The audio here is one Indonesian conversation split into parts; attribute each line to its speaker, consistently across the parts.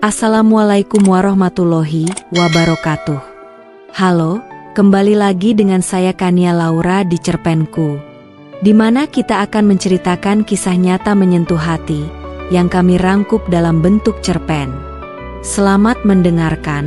Speaker 1: Assalamualaikum warahmatullahi wabarakatuh. Halo, kembali lagi dengan saya Kania Laura di Cerpenku, di mana kita akan menceritakan kisah nyata menyentuh hati yang kami rangkup dalam bentuk cerpen. Selamat mendengarkan.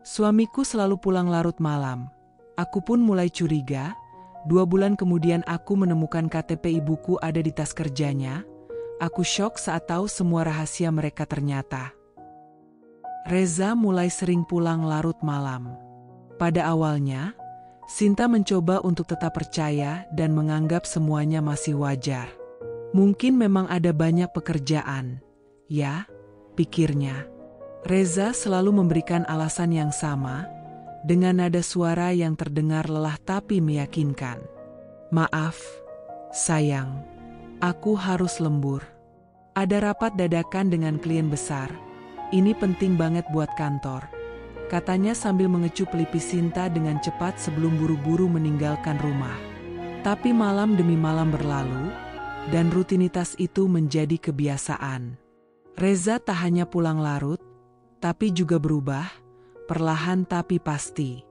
Speaker 2: Suamiku selalu pulang larut malam. Aku pun mulai curiga. 2 bulan kemudian aku menemukan KTP ibuku ada di tas kerjanya. Aku syok saat tahu semua rahasia mereka ternyata. Reza mulai sering pulang larut malam. Pada awalnya, Sinta mencoba untuk tetap percaya dan menganggap semuanya masih wajar. Mungkin memang ada banyak pekerjaan, ya, pikirnya. Reza selalu memberikan alasan yang sama, dengan nada suara yang terdengar lelah tapi meyakinkan. Maaf, sayang, aku harus lembur. Ada rapat dadakan dengan klien besar. Ini penting banget buat kantor, katanya sambil mengecup pelipis Sinta dengan cepat sebelum buru-buru meninggalkan rumah. Tapi malam demi malam berlalu, dan rutinitas itu menjadi kebiasaan. Reza tak hanya pulang larut, tapi juga berubah, perlahan tapi pasti.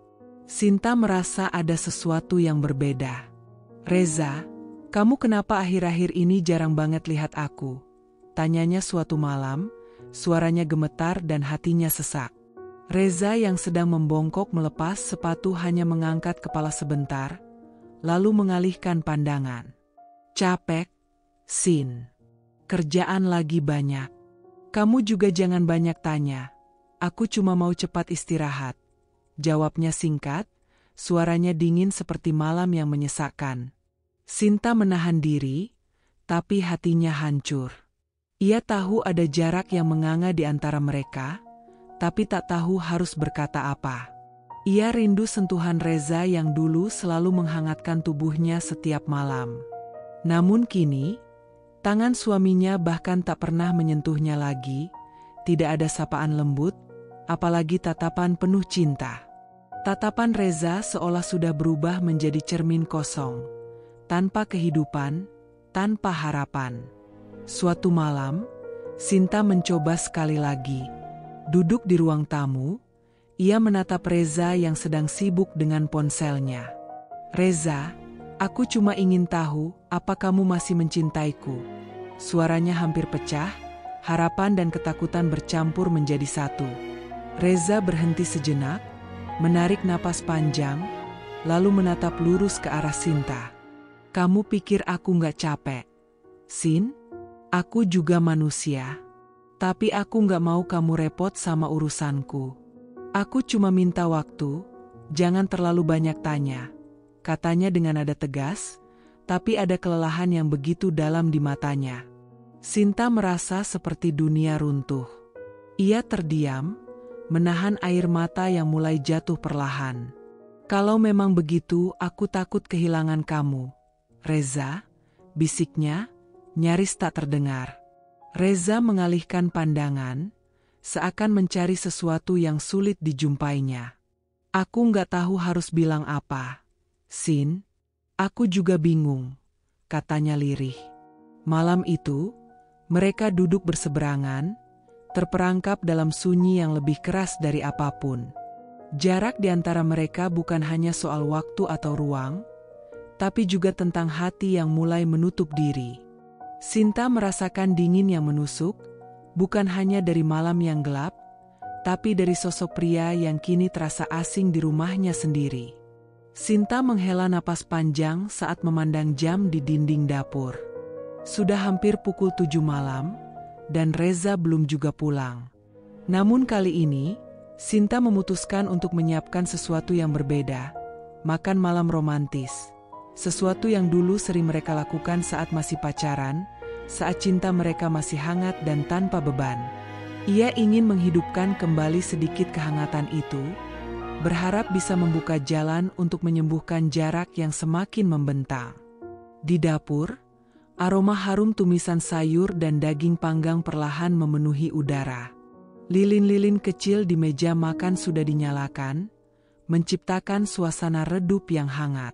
Speaker 2: Sinta merasa ada sesuatu yang berbeda. Reza, kamu kenapa akhir-akhir ini jarang banget lihat aku? Tanyanya suatu malam, suaranya gemetar dan hatinya sesak. Reza yang sedang membongkok melepas sepatu hanya mengangkat kepala sebentar, lalu mengalihkan pandangan. Capek, Sin. Kerjaan lagi banyak. Kamu juga jangan banyak tanya. Aku cuma mau cepat istirahat. Jawabnya singkat, suaranya dingin seperti malam yang menyesakkan. Sinta menahan diri, tapi hatinya hancur. Ia tahu ada jarak yang menganga di antara mereka, tapi tak tahu harus berkata apa. Ia rindu sentuhan Reza yang dulu selalu menghangatkan tubuhnya setiap malam. Namun kini, tangan suaminya bahkan tak pernah menyentuhnya lagi, tidak ada sapaan lembut, apalagi tatapan penuh cinta. Tatapan Reza seolah sudah berubah menjadi cermin kosong, tanpa kehidupan, tanpa harapan. Suatu malam, Sinta mencoba sekali lagi. Duduk di ruang tamu, ia menatap Reza yang sedang sibuk dengan ponselnya. Reza, aku cuma ingin tahu, apa kamu masih mencintaiku? Suaranya hampir pecah, harapan dan ketakutan bercampur menjadi satu. Reza berhenti sejenak, menarik napas panjang, lalu menatap lurus ke arah Sinta. Kamu pikir aku nggak capek? Sin, aku juga manusia. Tapi aku nggak mau kamu repot sama urusanku. Aku cuma minta waktu, jangan terlalu banyak tanya. Katanya dengan nada tegas, tapi ada kelelahan yang begitu dalam di matanya. Sinta merasa seperti dunia runtuh. Ia terdiam, menahan air mata yang mulai jatuh perlahan. Kalau memang begitu, aku takut kehilangan kamu. Reza, bisiknya, nyaris tak terdengar. Reza mengalihkan pandangan, seakan mencari sesuatu yang sulit dijumpainya. Aku nggak tahu harus bilang apa. Sin, aku juga bingung, katanya lirih. Malam itu, mereka duduk berseberangan, terperangkap dalam sunyi yang lebih keras dari apapun. Jarak di antara mereka bukan hanya soal waktu atau ruang, tapi juga tentang hati yang mulai menutup diri. Sinta merasakan dingin yang menusuk, bukan hanya dari malam yang gelap, tapi dari sosok pria yang kini terasa asing di rumahnya sendiri. Sinta menghela napas panjang saat memandang jam di dinding dapur. Sudah hampir pukul 7 malam, dan Reza belum juga pulang. Namun kali ini, Sinta memutuskan untuk menyiapkan sesuatu yang berbeda. Makan malam romantis. Sesuatu yang dulu sering mereka lakukan saat masih pacaran, saat cinta mereka masih hangat dan tanpa beban. Ia ingin menghidupkan kembali sedikit kehangatan itu, berharap bisa membuka jalan untuk menyembuhkan jarak yang semakin membentang. Di dapur, aroma harum tumisan sayur dan daging panggang perlahan memenuhi udara. Lilin-lilin kecil di meja makan sudah dinyalakan, menciptakan suasana redup yang hangat.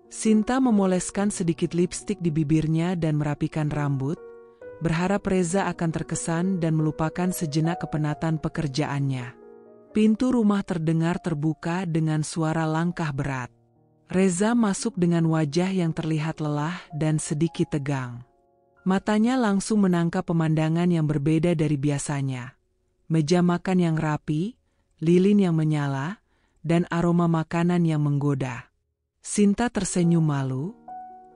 Speaker 2: Sinta memoleskan sedikit lipstik di bibirnya dan merapikan rambut, berharap Reza akan terkesan dan melupakan sejenak kepenatan pekerjaannya. Pintu rumah terdengar terbuka dengan suara langkah berat. Reza masuk dengan wajah yang terlihat lelah dan sedikit tegang. Matanya langsung menangkap pemandangan yang berbeda dari biasanya. Meja makan yang rapi, lilin yang menyala, dan aroma makanan yang menggoda. Sinta tersenyum malu.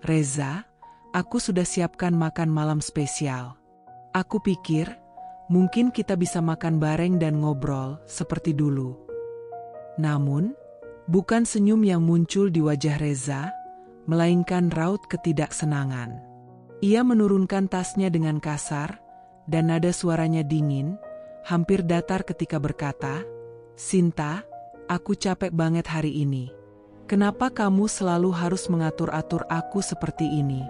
Speaker 2: "Reza, aku sudah siapkan makan malam spesial. Aku pikir, mungkin kita bisa makan bareng dan ngobrol seperti dulu." Namun, bukan senyum yang muncul di wajah Reza, melainkan raut ketidaksenangan. Ia menurunkan tasnya dengan kasar, dan nada suaranya dingin, hampir datar ketika berkata, "Sinta, aku capek banget hari ini. Kenapa kamu selalu harus mengatur-atur aku seperti ini?"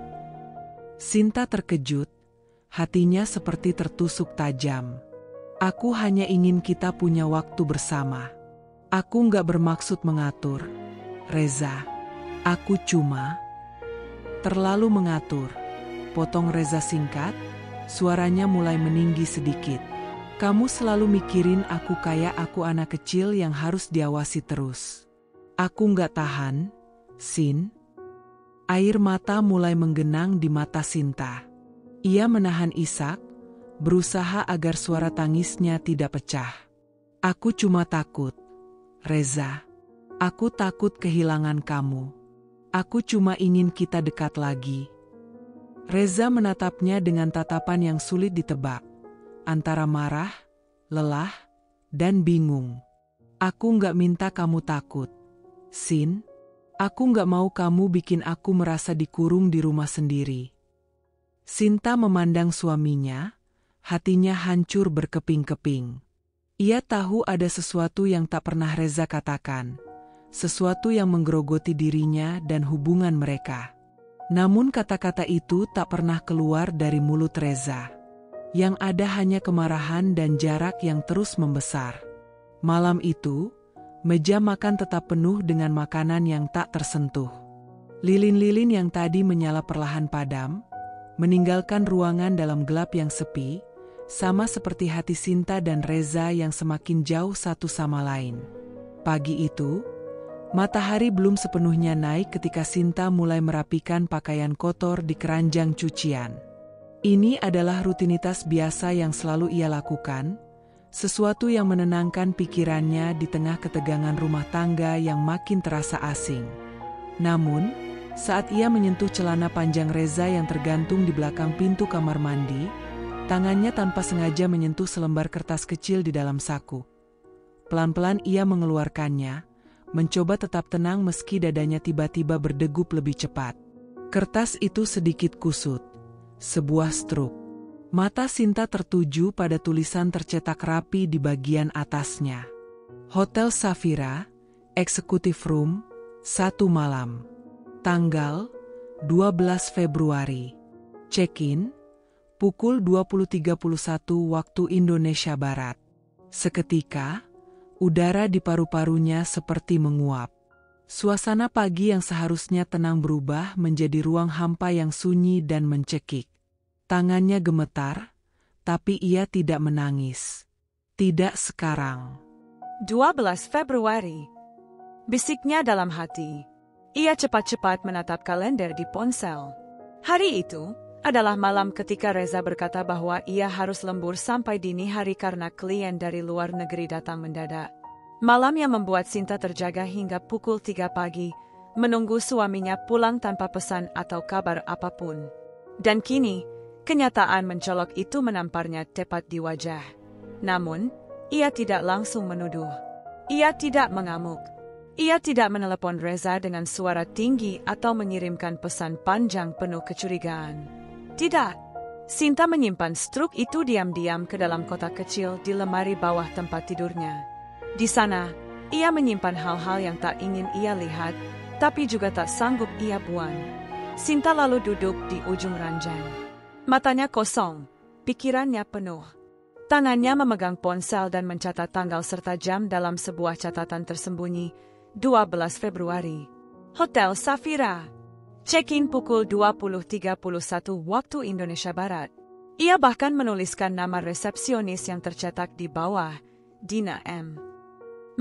Speaker 2: Sinta terkejut, hatinya seperti tertusuk tajam. "Aku hanya ingin kita punya waktu bersama. Aku nggak bermaksud mengatur, Reza. Aku cuma..." "Terlalu mengatur," potong Reza singkat, suaranya mulai meninggi sedikit. "Kamu selalu mikirin aku kayak aku anak kecil yang harus diawasi terus. Aku nggak tahan, Sin." Air mata mulai menggenang di mata Sinta. Ia menahan isak, berusaha agar suara tangisnya tidak pecah. "Aku cuma takut, Reza. Aku takut kehilangan kamu. Aku cuma ingin kita dekat lagi." Reza menatapnya dengan tatapan yang sulit ditebak, antara marah, lelah, dan bingung. "Aku nggak minta kamu takut, Sin. Aku nggak mau kamu bikin aku merasa dikurung di rumah sendiri." Sinta memandang suaminya, hatinya hancur berkeping-keping. Ia tahu ada sesuatu yang tak pernah Reza katakan, sesuatu yang menggerogoti dirinya dan hubungan mereka. Namun kata-kata itu tak pernah keluar dari mulut Reza. Yang ada hanya kemarahan dan jarak yang terus membesar. Malam itu, meja makan tetap penuh dengan makanan yang tak tersentuh. Lilin-lilin yang tadi menyala perlahan padam, meninggalkan ruangan dalam gelap yang sepi, sama seperti hati Sinta dan Reza yang semakin jauh satu sama lain. Pagi itu, matahari belum sepenuhnya naik ketika Sinta mulai merapikan pakaian kotor di keranjang cucian. Ini adalah rutinitas biasa yang selalu ia lakukan, sesuatu yang menenangkan pikirannya di tengah ketegangan rumah tangga yang makin terasa asing. Namun, saat ia menyentuh celana panjang Reza yang tergantung di belakang pintu kamar mandi, tangannya tanpa sengaja menyentuh selembar kertas kecil di dalam saku. Pelan-pelan ia mengeluarkannya, mencoba tetap tenang meski dadanya tiba-tiba berdegup lebih cepat. Kertas itu sedikit kusut, sebuah struk. Mata Sinta tertuju pada tulisan tercetak rapi di bagian atasnya. Hotel Safira, Executive Room, 1 malam. Tanggal 12 Februari. Check-in pukul 20.31 waktu Indonesia Barat. Seketika, udara di paru-parunya seperti menguap. Suasana pagi yang seharusnya tenang berubah menjadi ruang hampa yang sunyi dan mencekik. Tangannya gemetar, tapi ia tidak menangis. Tidak sekarang.
Speaker 3: 12 Februari. Bisiknya dalam hati. Ia cepat-cepat menatap kalender di ponsel. Hari itu adalah malam ketika Reza berkata bahwa ia harus lembur sampai dini hari karena klien dari luar negeri datang mendadak. Malam yang membuat Sinta terjaga hingga pukul 3 pagi, menunggu suaminya pulang tanpa pesan atau kabar apapun. Dan kini, kenyataan mencolok itu menamparnya tepat di wajah. Namun, ia tidak langsung menuduh. Ia tidak mengamuk. Ia tidak menelepon Reza dengan suara tinggi atau mengirimkan pesan panjang penuh kecurigaan. Tidak. Sinta menyimpan struk itu diam-diam ke dalam kotak kecil di lemari bawah tempat tidurnya. Di sana, ia menyimpan hal-hal yang tak ingin ia lihat, tapi juga tak sanggup ia buang. Sinta lalu duduk di ujung ranjang. Matanya kosong, pikirannya penuh. Tangannya memegang ponsel dan mencatat tanggal serta jam dalam sebuah catatan tersembunyi, 12 Februari. Hotel Safira. Check-in pukul 20.31 waktu Indonesia Barat. Ia bahkan menuliskan nama resepsionis yang tercetak di bawah, Dina M.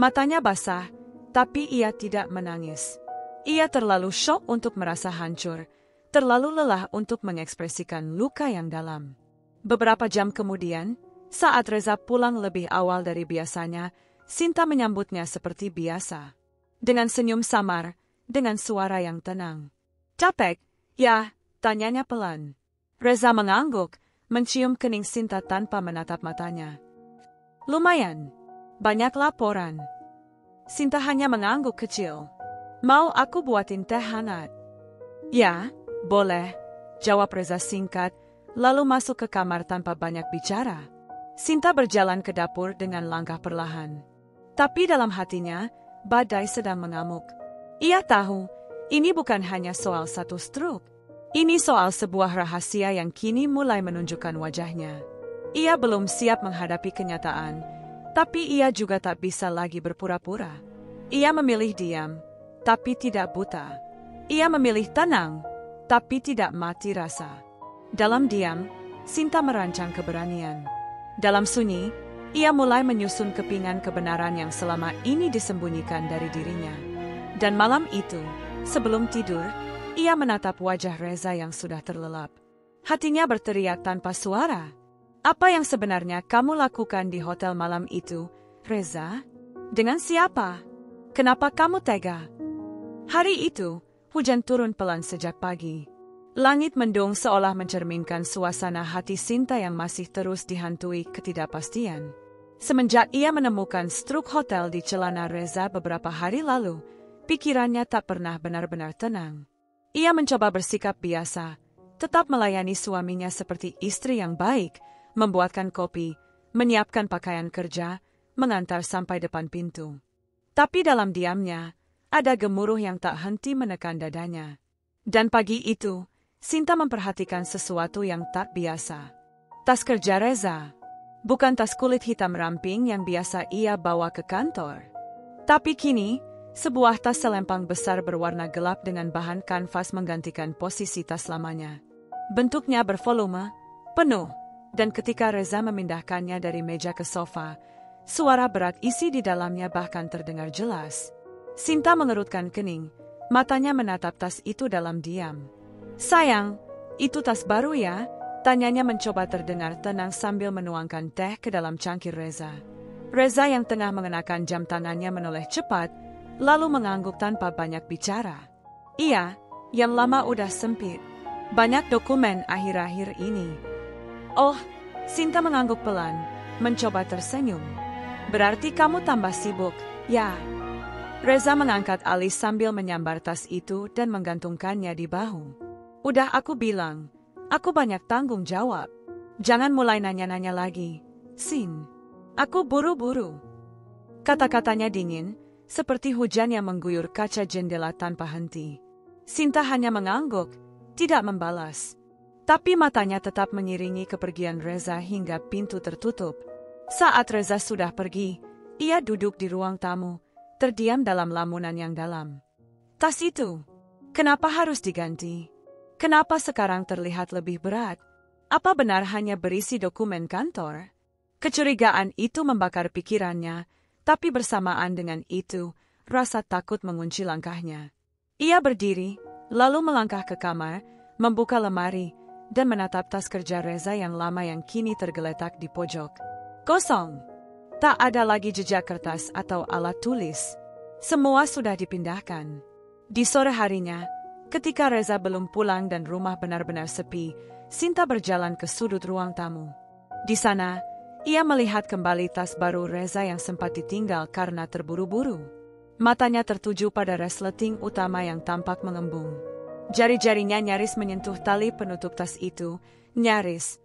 Speaker 3: Matanya basah, tapi ia tidak menangis. Ia terlalu syok untuk merasa hancur, terlalu lelah untuk mengekspresikan luka yang dalam. Beberapa jam kemudian, saat Reza pulang lebih awal dari biasanya, Sinta menyambutnya seperti biasa. Dengan senyum samar, dengan suara yang tenang. "Capek, ya?" tanyanya pelan. Reza mengangguk, mencium kening Sinta tanpa menatap matanya. "Lumayan. Banyak laporan." Sinta hanya mengangguk kecil. "Mau aku buatin teh hangat?" "Ya, boleh," jawab Reza singkat, lalu masuk ke kamar tanpa banyak bicara. Sinta berjalan ke dapur dengan langkah perlahan. Tapi dalam hatinya, badai sedang mengamuk. Ia tahu, ini bukan hanya soal satu stroke. Ini soal sebuah rahasia yang kini mulai menunjukkan wajahnya. Ia belum siap menghadapi kenyataan, tapi ia juga tak bisa lagi berpura-pura. Ia memilih diam, tapi tidak buta. Ia memilih tenang, tapi tidak mati rasa. Dalam diam, Sinta merancang keberanian. Dalam sunyi, ia mulai menyusun kepingan kebenaran yang selama ini disembunyikan dari dirinya. Dan malam itu, sebelum tidur, ia menatap wajah Reza yang sudah terlelap. Hatinya berteriak tanpa suara. "Apa yang sebenarnya kamu lakukan di hotel malam itu, Reza? Dengan siapa? Kenapa kamu tega?" Hari itu, hujan turun pelan sejak pagi. Langit mendung seolah mencerminkan suasana hati Sinta yang masih terus dihantui ketidakpastian. Semenjak ia menemukan struk hotel di celana Reza beberapa hari lalu, pikirannya tak pernah benar-benar tenang. Ia mencoba bersikap biasa, tetap melayani suaminya seperti istri yang baik, membuatkan kopi, menyiapkan pakaian kerja, mengantar sampai depan pintu. Tapi dalam diamnya, ada gemuruh yang tak henti menekan dadanya. Dan pagi itu, Sinta memperhatikan sesuatu yang tak biasa. Tas kerja Reza. Bukan tas kulit hitam ramping yang biasa ia bawa ke kantor. Tapi kini, sebuah tas selempang besar berwarna gelap dengan bahan kanvas menggantikan posisi tas lamanya. Bentuknya bervolume, penuh, dan ketika Reza memindahkannya dari meja ke sofa, suara berat isi di dalamnya bahkan terdengar jelas. Sinta mengerutkan kening, matanya menatap tas itu dalam diam. "Sayang, itu tas baru ya?" tanyanya mencoba terdengar tenang sambil menuangkan teh ke dalam cangkir Reza. Reza yang tengah mengenakan jam tangannya menoleh cepat, lalu mengangguk tanpa banyak bicara. "Iya, yang lama udah sempit. Banyak dokumen akhir-akhir ini." "Oh," Sinta mengangguk pelan, mencoba tersenyum. "Berarti kamu tambah sibuk, ya?" Reza mengangkat alis sambil menyambar tas itu dan menggantungkannya di bahu. "Udah aku bilang, aku banyak tanggung jawab. Jangan mulai nanya-nanya lagi, Sin. Aku buru-buru." Kata-katanya dingin, seperti hujan yang mengguyur kaca jendela tanpa henti. Sinta hanya mengangguk, tidak membalas. Tapi matanya tetap mengiringi kepergian Reza hingga pintu tertutup. Saat Reza sudah pergi, ia duduk di ruang tamu, terdiam dalam lamunan yang dalam. Tas itu, kenapa harus diganti? Kenapa sekarang terlihat lebih berat? Apa benar hanya berisi dokumen kantor? Kecurigaan itu membakar pikirannya, tapi bersamaan dengan itu, rasa takut mengunci langkahnya. Ia berdiri, lalu melangkah ke kamar, membuka lemari, dan menatap tas kerja Reza yang lama yang kini tergeletak di pojok. Kosong. Tak ada lagi jejak kertas atau alat tulis. Semua sudah dipindahkan. Di sore harinya, ketika Reza belum pulang dan rumah benar-benar sepi, Sinta berjalan ke sudut ruang tamu. Di sana, ia melihat kembali tas baru Reza yang sempat ditinggal karena terburu-buru. Matanya tertuju pada resleting utama yang tampak mengembung. Jari-jarinya nyaris menyentuh tali penutup tas itu, nyaris.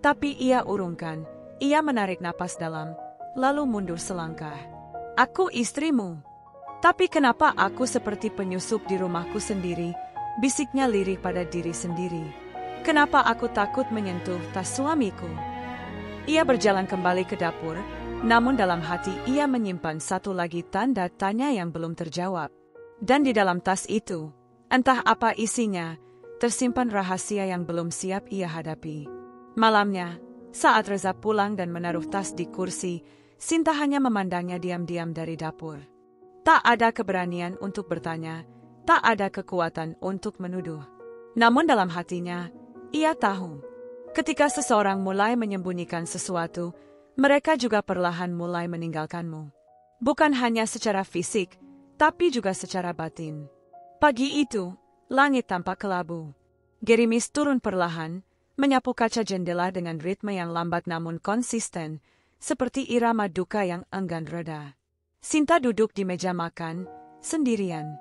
Speaker 3: Tapi ia urungkan, ia menarik napas dalam, lalu mundur selangkah. "Aku istrimu. Tapi kenapa aku seperti penyusup di rumahku sendiri?" bisiknya lirih pada diri sendiri. "Kenapa aku takut menyentuh tas suamiku?" Ia berjalan kembali ke dapur, namun dalam hati ia menyimpan satu lagi tanda tanya yang belum terjawab. Dan di dalam tas itu, entah apa isinya, tersimpan rahasia yang belum siap ia hadapi. Malamnya, saat Reza pulang dan menaruh tas di kursi, Sinta hanya memandangnya diam-diam dari dapur. Tak ada keberanian untuk bertanya, tak ada kekuatan untuk menuduh. Namun dalam hatinya, ia tahu, ketika seseorang mulai menyembunyikan sesuatu, mereka juga perlahan mulai meninggalkanmu. Bukan hanya secara fisik, tapi juga secara batin. Pagi itu, langit tampak kelabu. Gerimis turun perlahan, menyapu kaca jendela dengan ritme yang lambat namun konsisten, seperti irama duka yang enggan reda. Sinta duduk di meja makan, sendirian.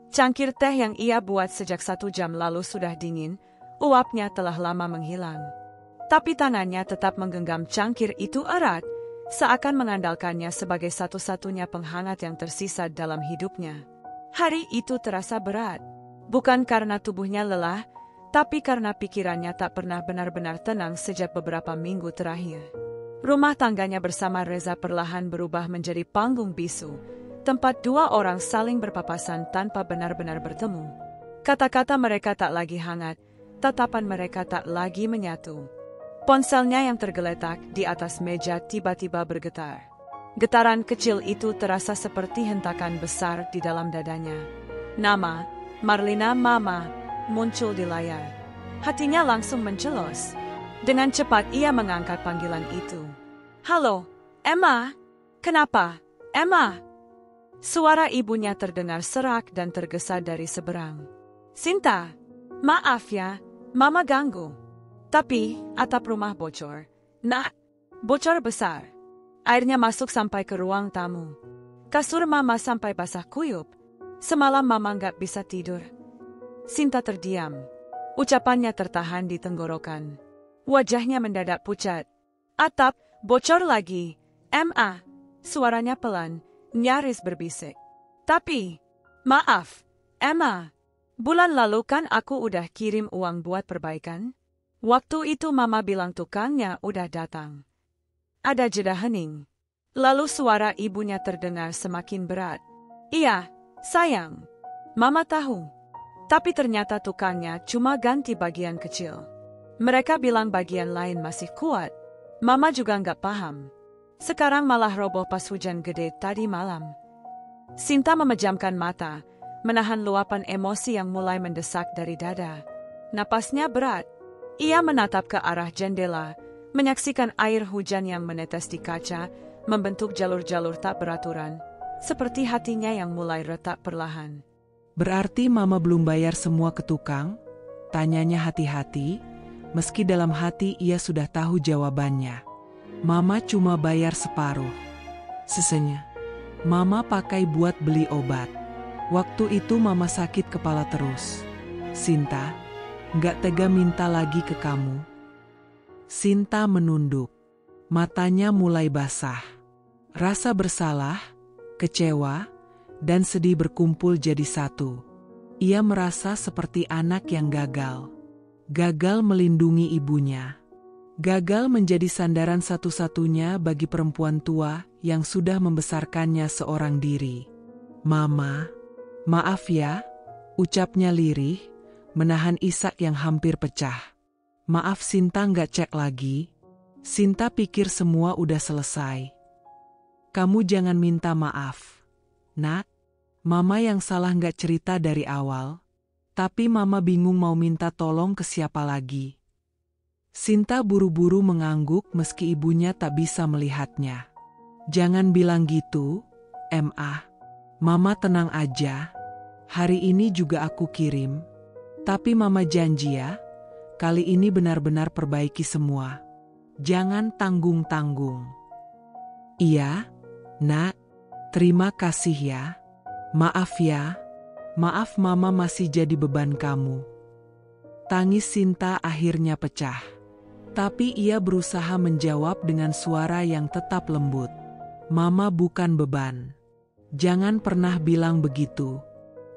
Speaker 3: Cangkir teh yang ia buat sejak 1 jam lalu sudah dingin, uapnya telah lama menghilang. Tapi tangannya tetap menggenggam cangkir itu erat, seakan mengandalkannya sebagai satu-satunya penghangat yang tersisa dalam hidupnya. Hari itu terasa berat, bukan karena tubuhnya lelah, tapi karena pikirannya tak pernah benar-benar tenang sejak beberapa minggu terakhir. Rumah tangganya bersama Reza perlahan berubah menjadi panggung bisu, tempat 2 orang saling berpapasan tanpa benar-benar bertemu. Kata-kata mereka tak lagi hangat, tatapan mereka tak lagi menyatu. Ponselnya yang tergeletak di atas meja tiba-tiba bergetar. Getaran kecil itu terasa seperti hentakan besar di dalam dadanya. Nama, Marlina Mama, muncul di layar. Hatinya langsung mencelos. Dengan cepat ia mengangkat panggilan itu. "Halo, Emma? Kenapa, Emma?" Suara ibunya terdengar serak dan tergesa dari seberang. "Sinta, maaf ya, Mama ganggu. Tapi, atap rumah bocor. Nah, bocor besar. Airnya masuk sampai ke ruang tamu. Kasur Mama sampai basah kuyup. Semalam Mama nggak bisa tidur." Sinta terdiam. Ucapannya tertahan di tenggorokan. Wajahnya mendadak pucat. "Atap, bocor lagi, Emma." Suaranya pelan, nyaris berbisik. "Tapi, maaf, Emma. Bulan lalu kan aku udah kirim uang buat perbaikan? Waktu itu Mama bilang tukangnya udah datang." Ada jeda hening. Lalu suara ibunya terdengar semakin berat. "Iya, sayang. Mama tahu. Tapi ternyata tukangnya cuma ganti bagian kecil. Mereka bilang bagian lain masih kuat. Mama juga nggak paham. Sekarang malah roboh pas hujan gede tadi malam." Sinta memejamkan mata, menahan luapan emosi yang mulai mendesak dari dada. Napasnya berat. Ia menatap ke arah jendela, menyaksikan air hujan yang menetes di kaca, membentuk jalur-jalur tak beraturan, seperti hatinya yang mulai retak perlahan.
Speaker 2: "Berarti Mama belum bayar semua ke tukang?" Tanyanya hati-hati. Meski dalam hati ia sudah tahu jawabannya. Mama cuma bayar separuh. Sisanya, Mama pakai buat beli obat. Waktu itu Mama sakit kepala terus. Sinta, nggak tega minta lagi ke kamu. Sinta menunduk. Matanya mulai basah. Rasa bersalah, kecewa, dan sedih berkumpul jadi satu. Ia merasa seperti anak yang gagal. Gagal melindungi ibunya. Gagal menjadi sandaran satu-satunya bagi perempuan tua yang sudah membesarkannya seorang diri. "Mama, maaf ya," ucapnya lirih, menahan isak yang hampir pecah. "Maaf Sinta nggak cek lagi. Sinta pikir semua udah selesai." "Kamu jangan minta maaf, Nak. Mama yang salah nggak cerita dari awal. Tapi Mama bingung mau minta tolong ke siapa lagi." Sinta buru-buru mengangguk meski ibunya tak bisa melihatnya. "Jangan bilang gitu, Emma. Mama tenang aja. Hari ini juga aku kirim. Tapi Mama janji ya, kali ini benar-benar perbaiki semua. Jangan tanggung-tanggung." "Iya, Nak. Terima kasih ya. Maaf ya. Maaf Mama masih jadi beban kamu." Tangis Sinta akhirnya pecah. Tapi ia berusaha menjawab dengan suara yang tetap lembut. "Mama bukan beban. Jangan pernah bilang begitu.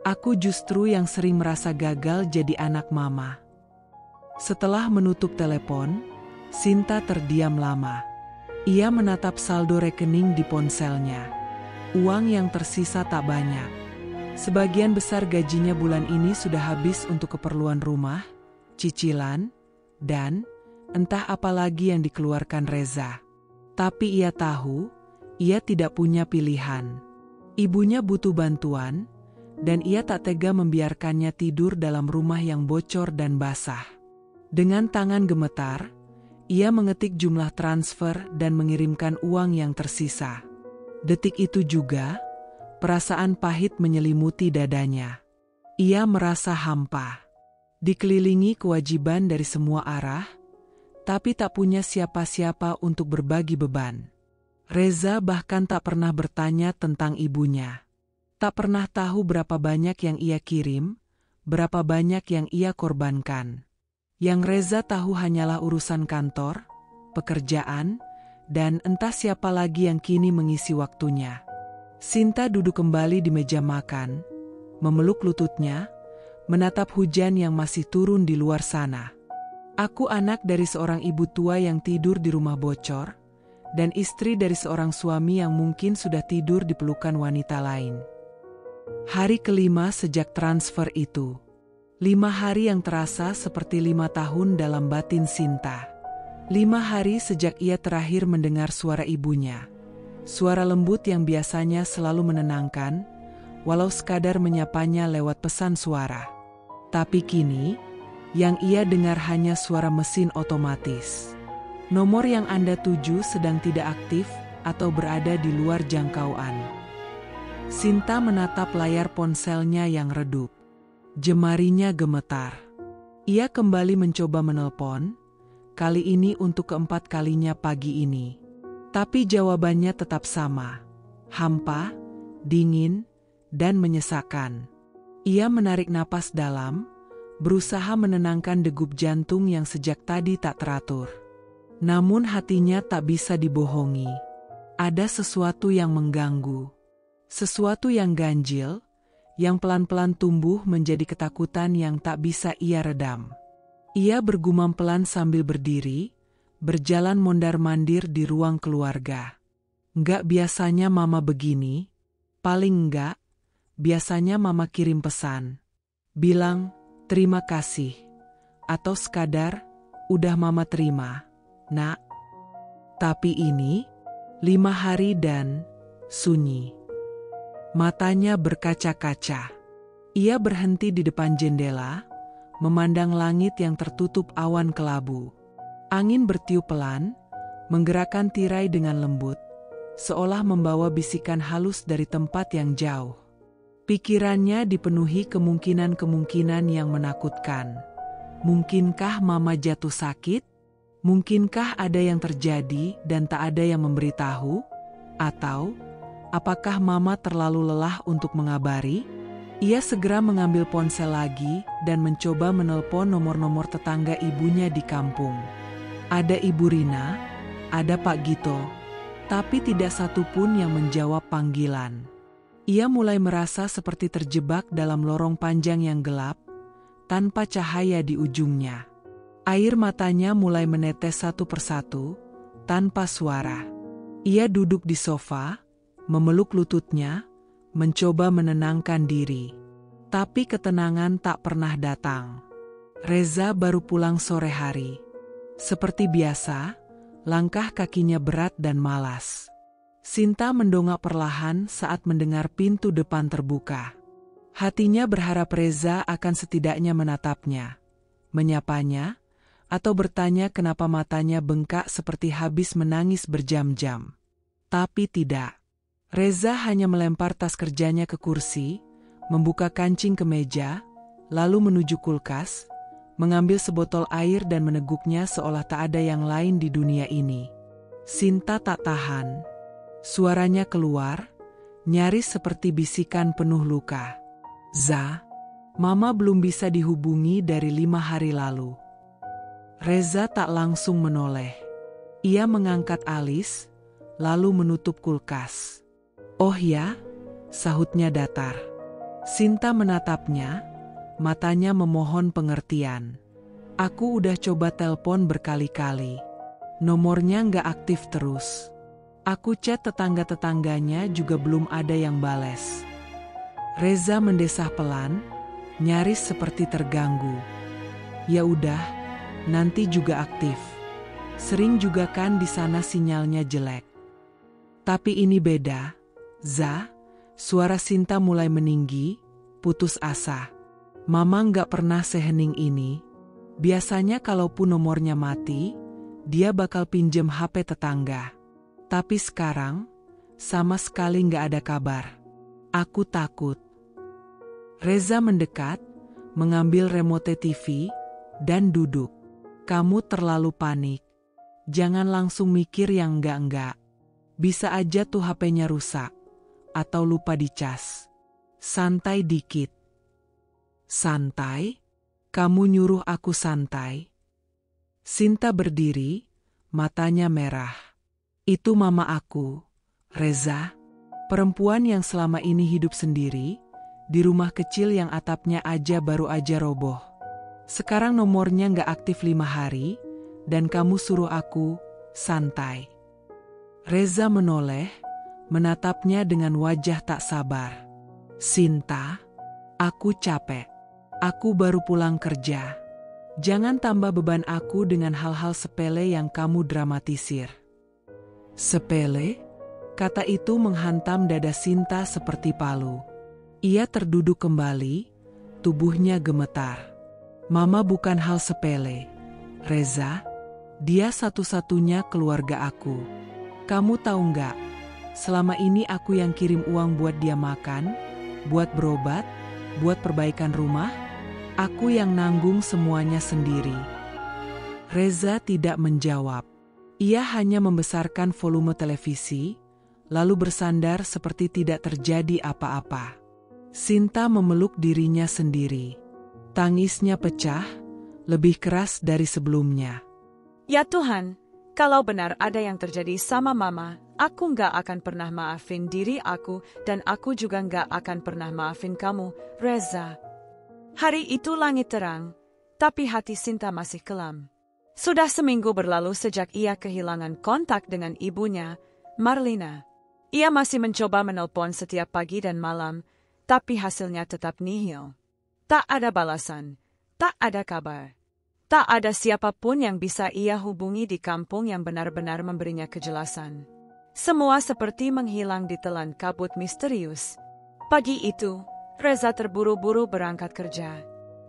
Speaker 2: Aku justru yang sering merasa gagal jadi anak Mama." Setelah menutup telepon, Sinta terdiam lama. Ia menatap saldo rekening di ponselnya. Uang yang tersisa tak banyak. Sebagian besar gajinya bulan ini sudah habis untuk keperluan rumah, cicilan, dan entah apa lagi yang dikeluarkan Reza. Tapi ia tahu, ia tidak punya pilihan. Ibunya butuh bantuan, dan ia tak tega membiarkannya tidur dalam rumah yang bocor dan basah. Dengan tangan gemetar, ia mengetik jumlah transfer dan mengirimkan uang yang tersisa. Detik itu juga, perasaan pahit menyelimuti dadanya. Ia merasa hampa, dikelilingi kewajiban dari semua arah, tapi tak punya siapa-siapa untuk berbagi beban. Reza bahkan tak pernah bertanya tentang ibunya. Tak pernah tahu berapa banyak yang ia kirim, berapa banyak yang ia korbankan. Yang Reza tahu hanyalah urusan kantor, pekerjaan, dan entah siapa lagi yang kini mengisi waktunya. Sinta duduk kembali di meja makan, memeluk lututnya, menatap hujan yang masih turun di luar sana. Aku anak dari seorang ibu tua yang tidur di rumah bocor, dan istri dari seorang suami yang mungkin sudah tidur di pelukan wanita lain. Hari kelima sejak transfer itu. 5 hari yang terasa seperti 5 tahun dalam batin Sinta. 5 hari sejak ia terakhir mendengar suara ibunya. Suara lembut yang biasanya selalu menenangkan, walau sekadar menyapanya lewat pesan suara. Tapi kini, yang ia dengar hanya suara mesin otomatis. Nomor yang Anda tuju sedang tidak aktif atau berada di luar jangkauan. Sinta menatap layar ponselnya yang redup. Jemarinya gemetar. Ia kembali mencoba menelpon, kali ini untuk keempat kalinya pagi ini. Tapi jawabannya tetap sama, hampa, dingin, dan menyesakkan. Ia menarik napas dalam, berusaha menenangkan degup jantung yang sejak tadi tak teratur. Namun hatinya tak bisa dibohongi. Ada sesuatu yang mengganggu. Sesuatu yang ganjil, yang pelan-pelan tumbuh menjadi ketakutan yang tak bisa ia redam. Ia bergumam pelan sambil berdiri, berjalan mondar-mandir di ruang keluarga. Enggak biasanya mama begini, paling enggak, biasanya mama kirim pesan. Bilang, terima kasih. Atau sekadar, udah mama terima. Nak, tapi ini 5 hari dan sunyi. Matanya berkaca-kaca. Ia berhenti di depan jendela, memandang langit yang tertutup awan kelabu. Angin bertiup pelan, menggerakkan tirai dengan lembut, seolah membawa bisikan halus dari tempat yang jauh. Pikirannya dipenuhi kemungkinan-kemungkinan yang menakutkan. Mungkinkah mama jatuh sakit? Mungkinkah ada yang terjadi dan tak ada yang memberitahu? Atau, apakah mama terlalu lelah untuk mengabari? Ia segera mengambil ponsel lagi dan mencoba menelpon nomor-nomor tetangga ibunya di kampung. Ada Ibu Rina, ada Pak Gito, tapi tidak satu pun yang menjawab panggilan. Ia mulai merasa seperti terjebak dalam lorong panjang yang gelap, tanpa cahaya di ujungnya. Air matanya mulai menetes satu persatu, tanpa suara. Ia duduk di sofa, memeluk lututnya, mencoba menenangkan diri. Tapi ketenangan tak pernah datang. Reza baru pulang sore hari. Seperti biasa, langkah kakinya berat dan malas. Sinta mendongak perlahan saat mendengar pintu depan terbuka. Hatinya berharap Reza akan setidaknya menatapnya, menyapanya, atau bertanya kenapa matanya bengkak seperti habis menangis berjam-jam. Tapi tidak. Reza hanya melempar tas kerjanya ke kursi, membuka kancing kemeja, lalu menuju kulkas, mengambil sebotol air dan meneguknya seolah tak ada yang lain di dunia ini. Sinta tak tahan. Suaranya keluar, nyaris seperti bisikan penuh luka. Za, mama belum bisa dihubungi dari 5 hari lalu. Reza tak langsung menoleh. Ia mengangkat alis, lalu menutup kulkas. Oh ya, sahutnya datar. Sinta menatapnya, matanya memohon pengertian. Aku udah coba telepon berkali-kali. Nomornya nggak aktif terus. Aku chat tetangga-tetangganya juga belum ada yang bales. Reza mendesah pelan, nyaris seperti terganggu. Ya udah, nanti juga aktif. Sering juga kan di sana sinyalnya jelek. Tapi ini beda, Za. Suara Sinta mulai meninggi, putus asa. Mama nggak pernah sehening ini. Biasanya kalaupun nomornya mati, dia bakal pinjem HP tetangga. Tapi sekarang, sama sekali nggak ada kabar. Aku takut. Reza mendekat, mengambil remote TV, dan duduk. Kamu terlalu panik. Jangan langsung mikir yang enggak-enggak. Bisa aja tuh HP-nya rusak, atau lupa dicas. Santai dikit. Santai? Kamu nyuruh aku santai? Sinta berdiri, matanya merah. Itu mama aku, Reza. Perempuan yang selama ini hidup sendiri, di rumah kecil yang atapnya baru aja roboh. Sekarang nomornya nggak aktif 5 hari, dan kamu suruh aku santai. Reza menoleh, menatapnya dengan wajah tak sabar. Sinta, aku capek. Aku baru pulang kerja. Jangan tambah beban aku dengan hal-hal sepele yang kamu dramatisir. Sepele? Kata itu menghantam dada Sinta seperti palu. Ia terduduk kembali, tubuhnya gemetar. Mama bukan hal sepele. Reza, dia satu-satunya keluarga aku. Kamu tahu nggak? Selama ini aku yang kirim uang buat dia makan, buat berobat, buat perbaikan rumah. Aku yang nanggung semuanya sendiri. Reza tidak menjawab. Ia hanya membesarkan volume televisi, lalu bersandar seperti tidak terjadi apa-apa. Sinta memeluk dirinya sendiri. Tangisnya pecah, lebih keras dari sebelumnya.
Speaker 3: Ya Tuhan, kalau benar ada yang terjadi sama Mama, aku nggak akan pernah maafin diri aku dan aku juga nggak akan pernah maafin kamu, Reza. Hari itu langit terang, tapi hati Sinta masih kelam. Sudah seminggu berlalu sejak ia kehilangan kontak dengan ibunya, Marlina. Ia masih mencoba menelpon setiap pagi dan malam, tapi hasilnya tetap nihil. Tak ada balasan, tak ada kabar. Tak ada siapapun yang bisa ia hubungi di kampung yang benar-benar memberinya kejelasan. Semua seperti menghilang di telan kabut misterius. Pagi itu, Reza terburu-buru berangkat kerja.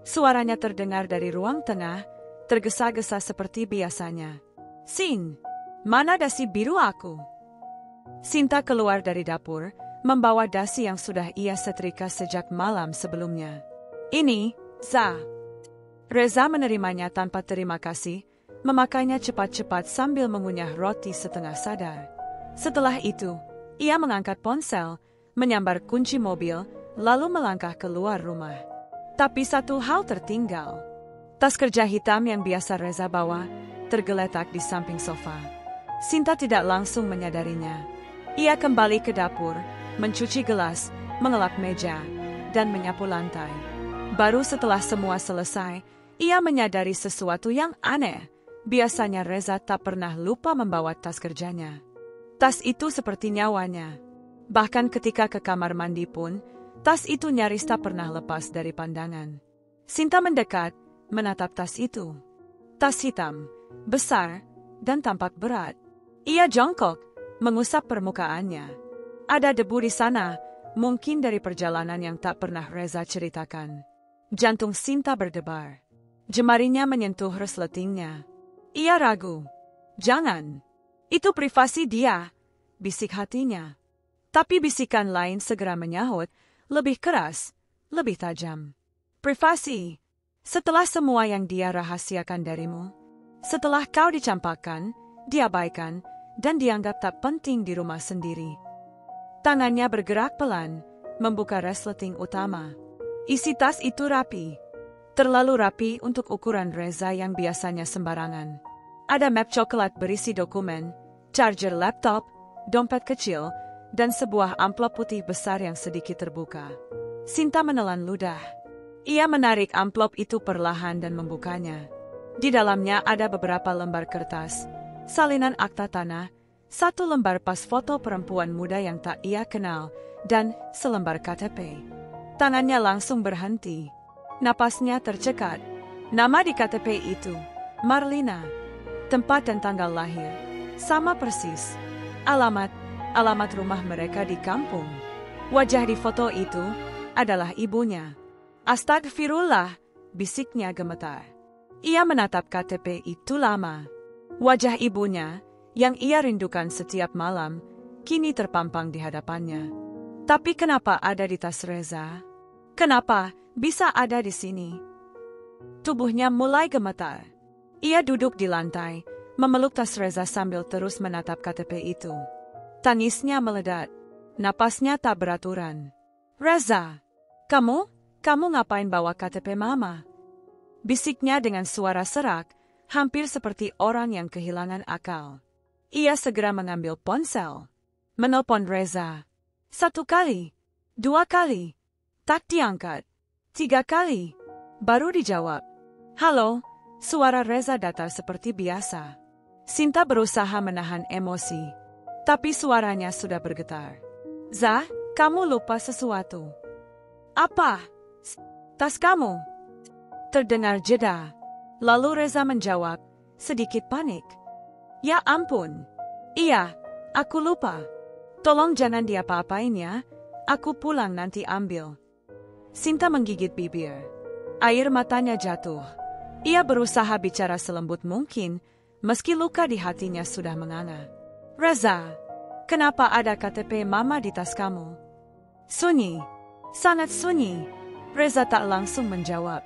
Speaker 3: Suaranya terdengar dari ruang tengah, tergesa-gesa seperti biasanya. Sin, mana dasi biru aku? Sinta keluar dari dapur, membawa dasi yang sudah ia setrika sejak malam sebelumnya. Ini, Za. Reza menerimanya tanpa terima kasih, memakainya cepat-cepat sambil mengunyah roti setengah sadar. Setelah itu, ia mengangkat ponsel, menyambar kunci mobil, lalu melangkah keluar rumah. Tapi satu hal tertinggal. Tas kerja hitam yang biasa Reza bawa, tergeletak di samping sofa. Sinta tidak langsung menyadarinya. Ia kembali ke dapur, mencuci gelas, mengelap meja, dan menyapu lantai. Baru setelah semua selesai, ia menyadari sesuatu yang aneh. Biasanya Reza tak pernah lupa membawa tas kerjanya. Tas itu seperti nyawanya. Bahkan ketika ke kamar mandi pun, tas itu nyaris tak pernah lepas dari pandangan. Sinta mendekat, menatap tas itu. Tas hitam, besar, dan tampak berat. Ia jongkok, mengusap permukaannya. Ada debu di sana, mungkin dari perjalanan yang tak pernah Reza ceritakan. Jantung Sinta berdebar. Jemarinya menyentuh resletingnya. Ia ragu. Jangan. Itu privasi dia, bisik hatinya. Tapi bisikan lain segera menyahut, lebih keras, lebih tajam. Privasi. Setelah semua yang dia rahasiakan darimu, setelah kau dicampakkan, diabaikan, dan dianggap tak penting di rumah sendiri. Tangannya bergerak pelan, membuka resleting utama. Isi tas itu rapi. Terlalu rapi untuk ukuran Reza yang biasanya sembarangan. Ada map coklat berisi dokumen, charger laptop, dompet kecil, dan sebuah amplop putih besar yang sedikit terbuka. Sinta menelan ludah. Ia menarik amplop itu perlahan dan membukanya. Di dalamnya ada beberapa lembar kertas, salinan akta tanah, satu lembar pas foto perempuan muda yang tak ia kenal, dan selembar KTP. Tangannya langsung berhenti. Napasnya tercekat. Nama di KTP itu, Marlina. Tempat dan tanggal lahir, sama persis. Alamat rumah mereka di kampung. Wajah di foto itu adalah ibunya. Astagfirullah, bisiknya gemetar. Ia menatap KTP itu lama. Wajah ibunya, yang ia rindukan setiap malam, kini terpampang di hadapannya. Tapi kenapa ada di tas Reza? Kenapa bisa ada di sini? Tubuhnya mulai gemetar. Ia duduk di lantai, memeluk tas Reza sambil terus menatap KTP itu. Tangisnya meledak. Napasnya tak beraturan. Reza, kamu ngapain bawa KTP Mama? Bisiknya dengan suara serak, hampir seperti orang yang kehilangan akal. Ia segera mengambil ponsel. Menelpon Reza. 1 kali, 2 kali, tak diangkat. 3 kali, baru dijawab. Halo, suara Reza datar seperti biasa. Sinta berusaha menahan emosi, tapi suaranya sudah bergetar. Zah, kamu lupa sesuatu. Apa? Tas kamu. Terdengar jeda. Lalu Reza menjawab, sedikit panik. Ya ampun. Iya, aku lupa. Tolong jangan diapa-apain ya. Aku pulang nanti ambil. Sinta menggigit bibir. Air matanya jatuh. Ia berusaha bicara selembut mungkin, meski luka di hatinya sudah menganga. Reza, kenapa ada KTP Mama di tas kamu? Sunyi. Sangat sunyi. Reza tak langsung menjawab.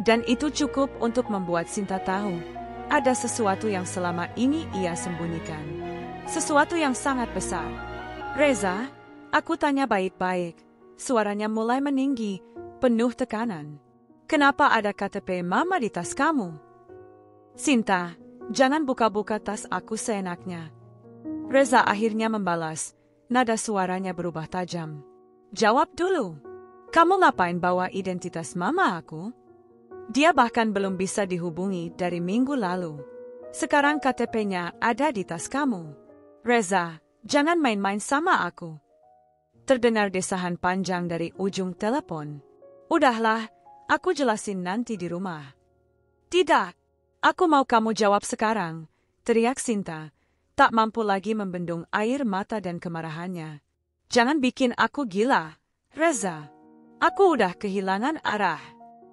Speaker 3: Dan itu cukup untuk membuat Sinta tahu ada sesuatu yang selama ini ia sembunyikan. Sesuatu yang sangat besar. Reza, aku tanya baik-baik. Suaranya mulai meninggi, penuh tekanan. Kenapa ada KTP Mama di tas kamu? Sinta, jangan buka-buka tas aku seenaknya. Reza akhirnya membalas, nada suaranya berubah tajam. Jawab dulu. Kamu ngapain bawa identitas Mama aku? Dia bahkan belum bisa dihubungi dari minggu lalu. Sekarang KTP-nya ada di tas kamu. Reza, jangan main-main sama aku. Terdengar desahan panjang dari ujung telepon. Udahlah, aku jelasin nanti di rumah. Tidak, aku mau kamu jawab sekarang, teriak Sinta, tak mampu lagi membendung air mata dan kemarahannya. Jangan bikin aku gila, Reza. Aku udah kehilangan arah.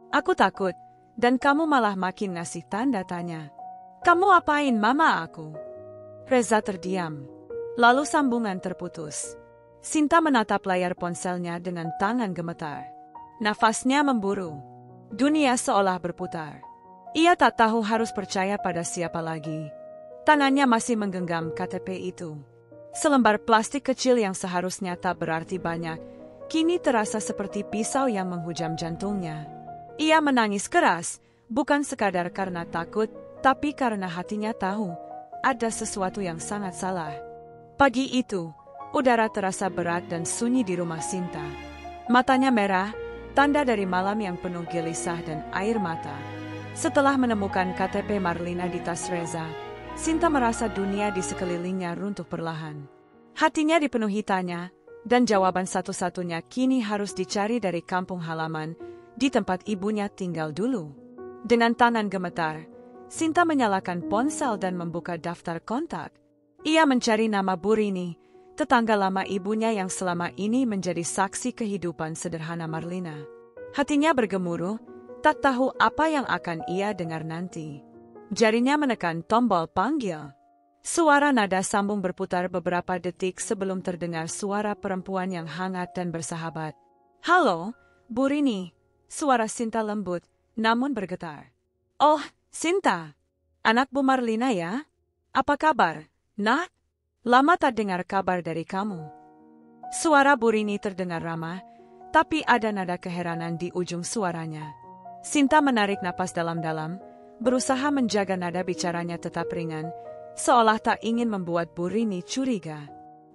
Speaker 3: Aku takut, dan kamu malah makin ngasih tanda tanya. Kamu apain Mama aku? Reza terdiam. Lalu sambungan terputus. Sinta menatap layar ponselnya dengan tangan gemetar. Nafasnya memburu. Dunia seolah berputar. Ia tak tahu harus percaya pada siapa lagi. Tangannya masih menggenggam KTP itu. Selembar plastik kecil yang seharusnya tak berarti banyak, kini terasa seperti pisau yang menghujam jantungnya. Ia menangis keras, bukan sekadar karena takut, tapi karena hatinya tahu ada sesuatu yang sangat salah. Pagi itu, udara terasa berat dan sunyi di rumah Sinta. Matanya merah, tanda dari malam yang penuh gelisah dan air mata. Setelah menemukan KTP Marlina di tas Reza, Sinta merasa dunia di sekelilingnya runtuh perlahan. Hatinya dipenuhi tanya, dan jawaban satu-satunya kini harus dicari dari kampung halaman, di tempat ibunya tinggal dulu. Dengan tangan gemetar, Sinta menyalakan ponsel dan membuka daftar kontak. Ia mencari nama Burini, tetangga lama ibunya yang selama ini menjadi saksi kehidupan sederhana Marlina. Hatinya bergemuruh, tak tahu apa yang akan ia dengar nanti. Jarinya menekan tombol panggil. Suara nada sambung berputar beberapa detik sebelum terdengar suara perempuan yang hangat dan bersahabat. Halo, Burini. Suara Sinta lembut, namun bergetar. Oh, Sinta. Anak Bu Marlina ya? Apa kabar, Nak? Lama tak dengar kabar dari kamu. Suara Burini terdengar ramah, tapi ada nada keheranan di ujung suaranya. Sinta menarik napas dalam-dalam, berusaha menjaga nada bicaranya tetap ringan, seolah tak ingin membuat Burini curiga.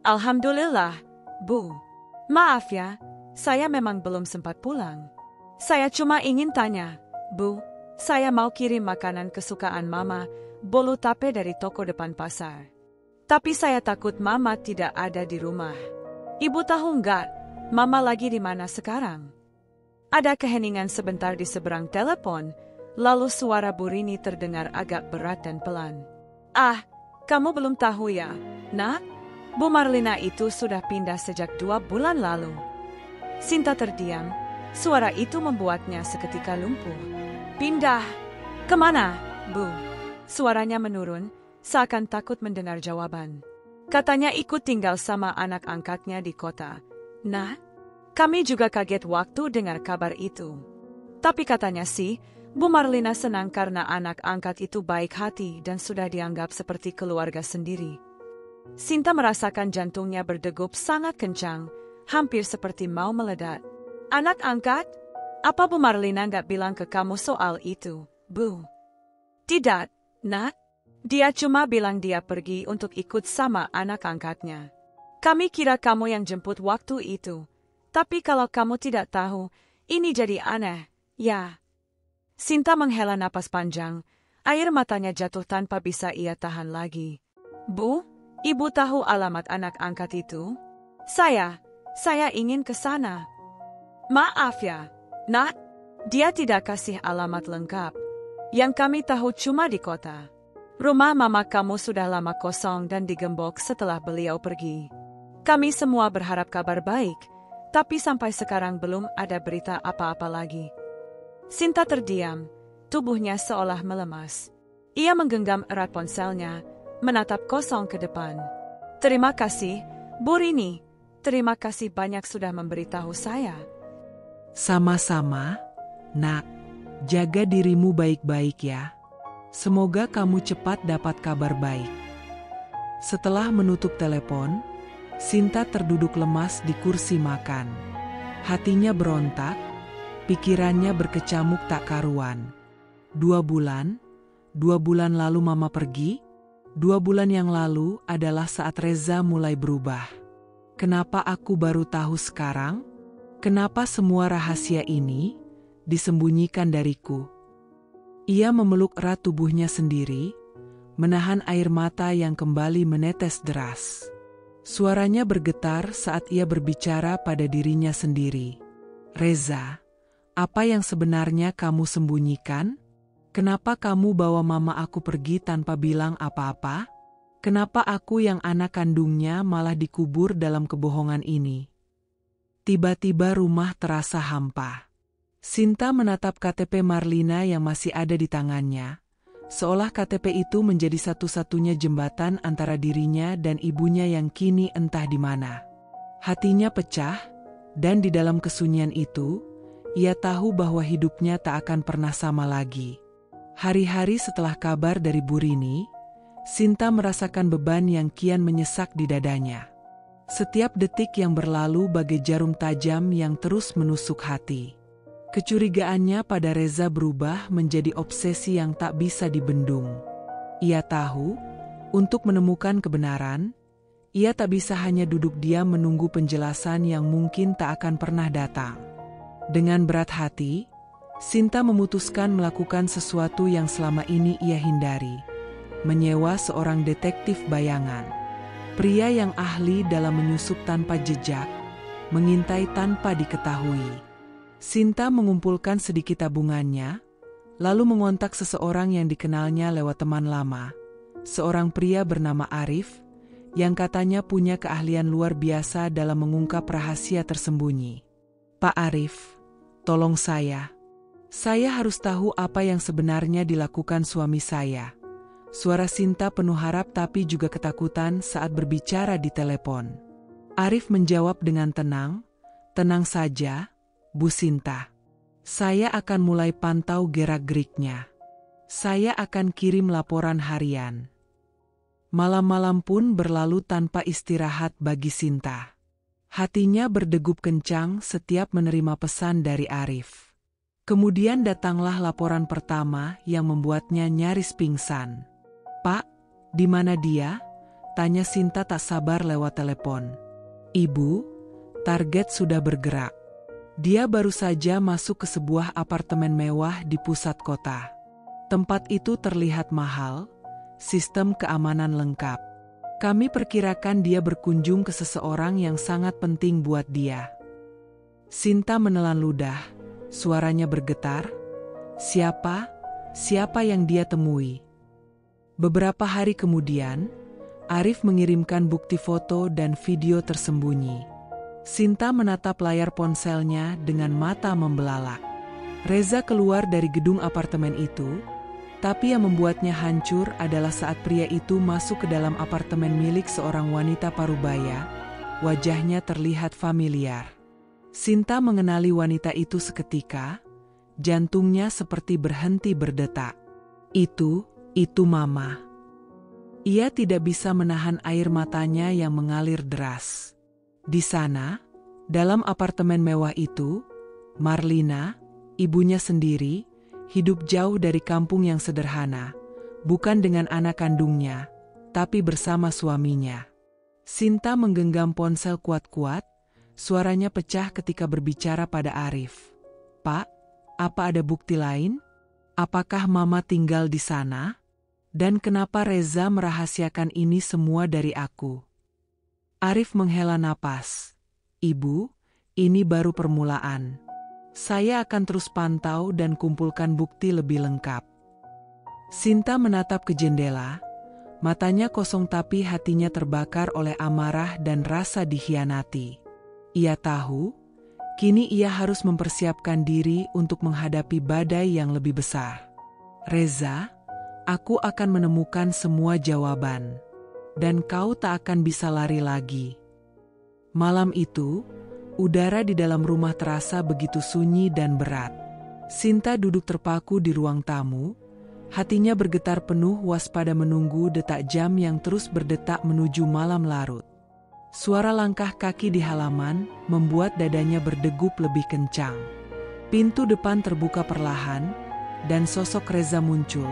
Speaker 3: Alhamdulillah, Bu. Maaf ya, saya memang belum sempat pulang. Saya cuma ingin tanya, Bu, saya mau kirim makanan kesukaan Mama, bolu tape dari toko depan pasar. Tapi saya takut Mama tidak ada di rumah. Ibu tahu nggak, Mama lagi di mana sekarang? Ada keheningan sebentar di seberang telepon, lalu suara Bu Rini terdengar agak berat dan pelan. "Ah, kamu belum tahu ya, Nak? Bu Marlina itu sudah pindah sejak 2 bulan lalu." Sinta terdiam, suara itu membuatnya seketika lumpuh. "Pindah? Kemana, Bu?" Suaranya menurun, seakan takut mendengar jawaban. Katanya ikut tinggal sama anak angkatnya di kota. Nah, kami juga kaget waktu dengar kabar itu. Tapi katanya sih, Bu Marlina senang karena anak angkat itu baik hati dan sudah dianggap seperti keluarga sendiri. Sinta merasakan jantungnya berdegup sangat kencang, hampir seperti mau meledak. "Anak angkat? Apa Bu Marlina nggak bilang ke kamu soal itu, Bu?" "Tidak, Nak. Dia cuma bilang dia pergi untuk ikut sama anak angkatnya. Kami kira kamu yang jemput waktu itu. Tapi kalau kamu tidak tahu, ini jadi aneh, ya." Sinta menghela napas panjang, air matanya jatuh tanpa bisa ia tahan lagi. "Bu, Ibu tahu alamat anak angkat itu? Saya ingin ke sana." "Maaf ya, Nak. Dia tidak kasih alamat lengkap. Yang kami tahu cuma di kota. Rumah mama kamu sudah lama kosong dan digembok setelah beliau pergi. Kami semua berharap kabar baik, tapi sampai sekarang belum ada berita apa-apa lagi." Sinta terdiam, tubuhnya seolah melemas. Ia menggenggam erat ponselnya, menatap kosong ke depan. "Terima kasih, Bu Rini. Terima kasih banyak sudah memberitahu saya."
Speaker 2: Sama-sama, Nak. Jaga dirimu baik-baik ya. Semoga kamu cepat dapat kabar baik. Setelah menutup telepon, Sinta terduduk lemas di kursi makan. Hatinya berontak, pikirannya berkecamuk tak karuan. 2 bulan lalu Mama pergi. 2 bulan yang lalu adalah saat Reza mulai berubah. Kenapa aku baru tahu sekarang? Kenapa semua rahasia ini disembunyikan dariku? Ia memeluk erat tubuhnya sendiri, menahan air mata yang kembali menetes deras. Suaranya bergetar saat ia berbicara pada dirinya sendiri. "Reza, apa yang sebenarnya kamu sembunyikan? Kenapa kamu bawa mama aku pergi tanpa bilang apa-apa? Kenapa aku yang anak kandungnya malah dikubur dalam kebohongan ini?" Tiba-tiba rumah terasa hampa. Sinta menatap KTP Marlina yang masih ada di tangannya, seolah KTP itu menjadi satu-satunya jembatan antara dirinya dan ibunya yang kini entah di mana. Hatinya pecah, dan di dalam kesunyian itu, ia tahu bahwa hidupnya tak akan pernah sama lagi. Hari-hari setelah kabar dari Bu Rini, Sinta merasakan beban yang kian menyesak di dadanya. Setiap detik yang berlalu bagai jarum tajam yang terus menusuk hati. Kecurigaannya pada Reza berubah menjadi obsesi yang tak bisa dibendung. Ia tahu, untuk menemukan kebenaran, ia tak bisa hanya duduk diam menunggu penjelasan yang mungkin tak akan pernah datang. Dengan berat hati, Sinta memutuskan melakukan sesuatu yang selama ini ia hindari. Menyewa seorang detektif bayangan. Pria yang ahli dalam menyusup tanpa jejak, mengintai tanpa diketahui. Sinta mengumpulkan sedikit tabungannya, lalu mengontak seseorang yang dikenalnya lewat teman lama, seorang pria bernama Arif, yang katanya punya keahlian luar biasa dalam mengungkap rahasia tersembunyi. "Pak Arif, tolong saya. Saya harus tahu apa yang sebenarnya dilakukan suami saya." Suara Sinta penuh harap tapi juga ketakutan saat berbicara di telepon. Arif menjawab dengan tenang, "Tenang saja, Bu Sinta. Saya akan mulai pantau gerak-geriknya. Saya akan kirim laporan harian." Malam-malam pun berlalu tanpa istirahat bagi Sinta. Hatinya berdegup kencang setiap menerima pesan dari Arif. Kemudian datanglah laporan pertama yang membuatnya nyaris pingsan. "Pak, di mana dia?" tanya Sinta tak sabar lewat telepon. "Ibu, target sudah bergerak. Dia baru saja masuk ke sebuah apartemen mewah di pusat kota. Tempat itu terlihat mahal, sistem keamanan lengkap. Kami perkirakan dia berkunjung ke seseorang yang sangat penting buat dia." Sinta menelan ludah, Suaranya bergetar. Siapa? Siapa yang dia temui? Beberapa hari kemudian, Arif mengirimkan bukti foto dan video tersembunyi. Sinta menatap layar ponselnya dengan mata membelalak. Reza keluar dari gedung apartemen itu, tapi yang membuatnya hancur adalah saat pria itu masuk ke dalam apartemen milik seorang wanita parubaya. Wajahnya terlihat familiar. Sinta mengenali wanita itu seketika, jantungnya seperti berhenti berdetak. Itu Mama. Ia tidak bisa menahan air matanya yang mengalir deras. Di sana, dalam apartemen mewah itu, Marlina, ibunya sendiri, hidup jauh dari kampung yang sederhana, bukan dengan anak kandungnya, tapi bersama suaminya. Sinta menggenggam ponsel kuat-kuat, suaranya pecah ketika berbicara pada Arif. "Pak, apa ada bukti lain? Apakah Mama tinggal di sana? Dan kenapa Reza merahasiakan ini semua dari aku?" Arif menghela napas. "Ibu, ini baru permulaan. Saya akan terus pantau dan kumpulkan bukti lebih lengkap." Sinta menatap ke jendela, matanya kosong tapi hatinya terbakar oleh amarah dan rasa dikhianati. Ia tahu, kini ia harus mempersiapkan diri untuk menghadapi badai yang lebih besar. "Reza, aku akan menemukan semua jawaban. Dan kau tak akan bisa lari lagi." Malam itu, udara di dalam rumah terasa begitu sunyi dan berat. Sinta duduk terpaku di ruang tamu, hatinya bergetar penuh waspada menunggu detak jam yang terus berdetak menuju malam larut. Suara langkah kaki di halaman membuat dadanya berdegup lebih kencang. Pintu depan terbuka perlahan, dan sosok Reza muncul,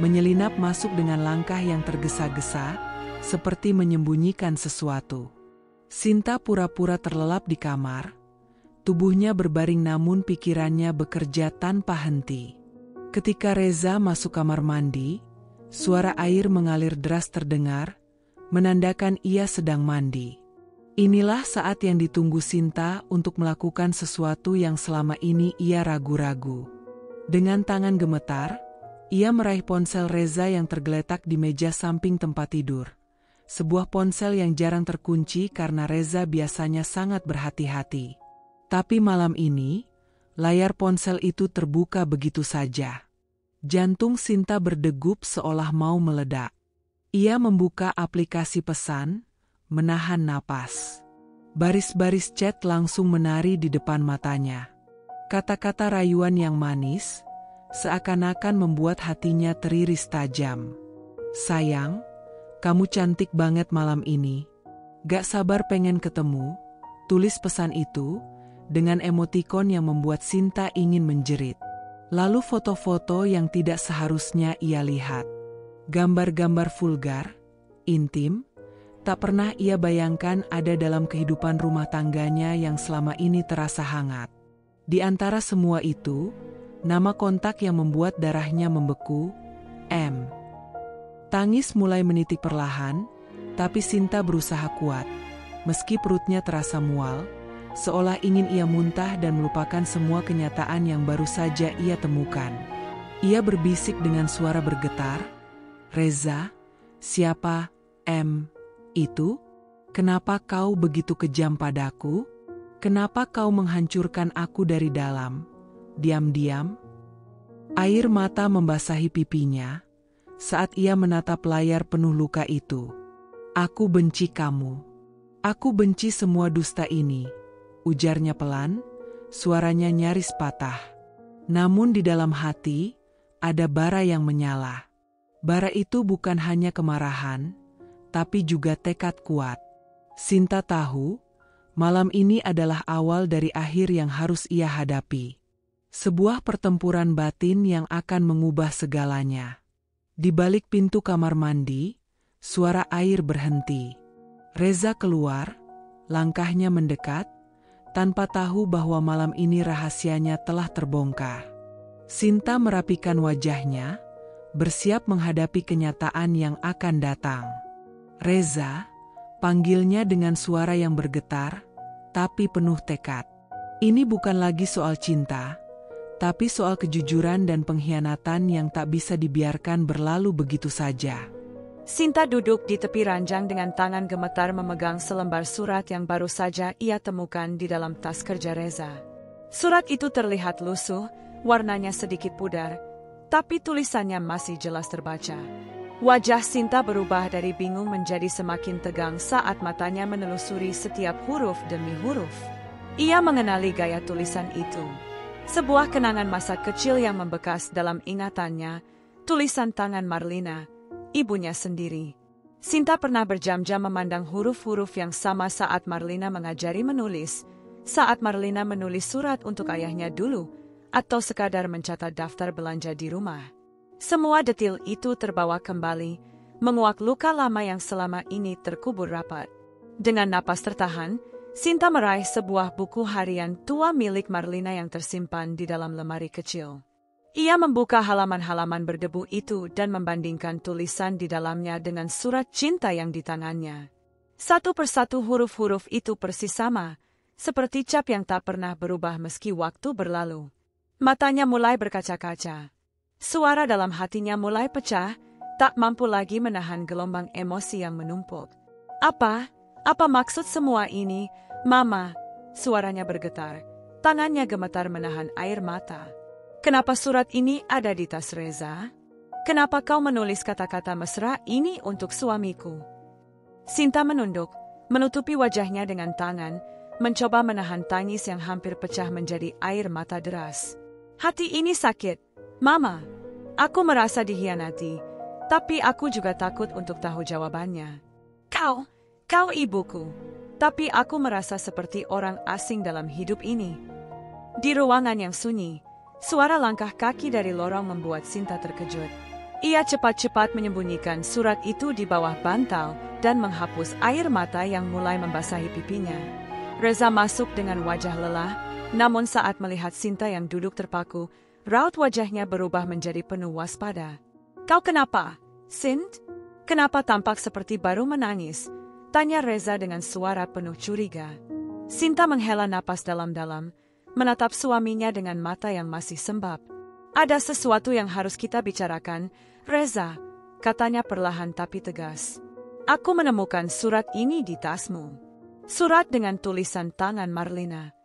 Speaker 2: menyelinap masuk dengan langkah yang tergesa-gesa, seperti menyembunyikan sesuatu. Sinta pura-pura terlelap di kamar, tubuhnya berbaring namun pikirannya bekerja tanpa henti. Ketika Reza masuk kamar mandi, suara air mengalir deras terdengar, menandakan ia sedang mandi. Inilah saat yang ditunggu Sinta untuk melakukan sesuatu yang selama ini ia ragu-ragu. Dengan tangan gemetar, ia meraih ponsel Reza yang tergeletak di meja samping tempat tidur. Sebuah ponsel yang jarang terkunci karena Reza biasanya sangat berhati-hati. Tapi malam ini, layar ponsel itu terbuka begitu saja. Jantung Sinta berdegup seolah mau meledak. Ia membuka aplikasi pesan, menahan napas. Baris-baris chat langsung menari di depan matanya. Kata-kata rayuan yang manis, seakan-akan membuat hatinya teriris tajam. "Sayang, kamu cantik banget malam ini. Gak sabar pengen ketemu," tulis pesan itu, dengan emotikon yang membuat Sinta ingin menjerit. Lalu foto-foto yang tidak seharusnya ia lihat. Gambar-gambar vulgar, intim, tak pernah ia bayangkan ada dalam kehidupan rumah tangganya yang selama ini terasa hangat. Di antara semua itu, nama kontak yang membuat darahnya membeku, M. Tangis mulai menitik perlahan, tapi Sinta berusaha kuat. Meski perutnya terasa mual, seolah ingin ia muntah dan melupakan semua kenyataan yang baru saja ia temukan. Ia berbisik dengan suara bergetar, "Reza, siapa M itu? Kenapa kau begitu kejam padaku? Kenapa kau menghancurkan aku dari dalam, diam-diam?" Air mata membasahi pipinya saat ia menatap layar penuh luka itu. "Aku benci kamu. Aku benci semua dusta ini," ujarnya pelan, suaranya nyaris patah. Namun di dalam hati, ada bara yang menyala. Bara itu bukan hanya kemarahan, tapi juga tekad kuat. Sinta tahu, malam ini adalah awal dari akhir yang harus ia hadapi. Sebuah pertempuran batin yang akan mengubah segalanya. Di balik pintu kamar mandi, suara air berhenti. Reza keluar, langkahnya mendekat, tanpa tahu bahwa malam ini rahasianya telah terbongkar. Sinta merapikan wajahnya, bersiap menghadapi kenyataan yang akan datang. "Reza," panggilnya dengan suara yang bergetar, tapi penuh tekad. Ini bukan lagi soal cinta, tapi soal kejujuran dan pengkhianatan yang tak bisa dibiarkan berlalu begitu saja.
Speaker 3: Sinta duduk di tepi ranjang dengan tangan gemetar memegang selembar surat yang baru saja ia temukan di dalam tas kerja Reza. Surat itu terlihat lusuh, warnanya sedikit pudar, tapi tulisannya masih jelas terbaca. Wajah Sinta berubah dari bingung menjadi semakin tegang saat matanya menelusuri setiap huruf demi huruf. Ia mengenali gaya tulisan itu. Sebuah kenangan masa kecil yang membekas dalam ingatannya, tulisan tangan Marlina, ibunya sendiri. Sinta pernah berjam-jam memandang huruf-huruf yang sama saat Marlina mengajari menulis, saat Marlina menulis surat untuk ayahnya dulu, atau sekadar mencatat daftar belanja di rumah. Semua detil itu terbawa kembali, menguak luka lama yang selama ini terkubur rapat. Dengan napas tertahan, Sinta meraih sebuah buku harian tua milik Marlina yang tersimpan di dalam lemari kecil. Ia membuka halaman-halaman berdebu itu dan membandingkan tulisan di dalamnya dengan surat cinta yang di tangannya. Satu persatu huruf-huruf itu persis sama, seperti cap yang tak pernah berubah meski waktu berlalu. Matanya mulai berkaca-kaca. Suara dalam hatinya mulai pecah, tak mampu lagi menahan gelombang emosi yang menumpuk. Apa maksud semua ini, Mama? Suaranya bergetar. Tangannya gemetar menahan air mata. Kenapa surat ini ada di tas Reza? Kenapa kau menulis kata-kata mesra ini untuk suamiku? Sinta menunduk, menutupi wajahnya dengan tangan, mencoba menahan tangis yang hampir pecah menjadi air mata deras. Hati ini sakit, Mama. Aku merasa dikhianati, tapi aku juga takut untuk tahu jawabannya. Kau ibuku, tapi aku merasa seperti orang asing dalam hidup ini. Di ruangan yang sunyi, suara langkah kaki dari lorong membuat Sinta terkejut. Ia cepat-cepat menyembunyikan surat itu di bawah bantal dan menghapus air mata yang mulai membasahi pipinya. Reza masuk dengan wajah lelah, namun saat melihat Sinta yang duduk terpaku, raut wajahnya berubah menjadi penuh waspada. Kau kenapa, Sint? Kenapa tampak seperti baru menangis? Tanya Reza dengan suara penuh curiga. Sinta menghela napas dalam-dalam, menatap suaminya dengan mata yang masih sembab. Ada sesuatu yang harus kita bicarakan, Reza, katanya perlahan tapi tegas. Aku menemukan surat ini di tasmu. Surat dengan tulisan tangan Marlina.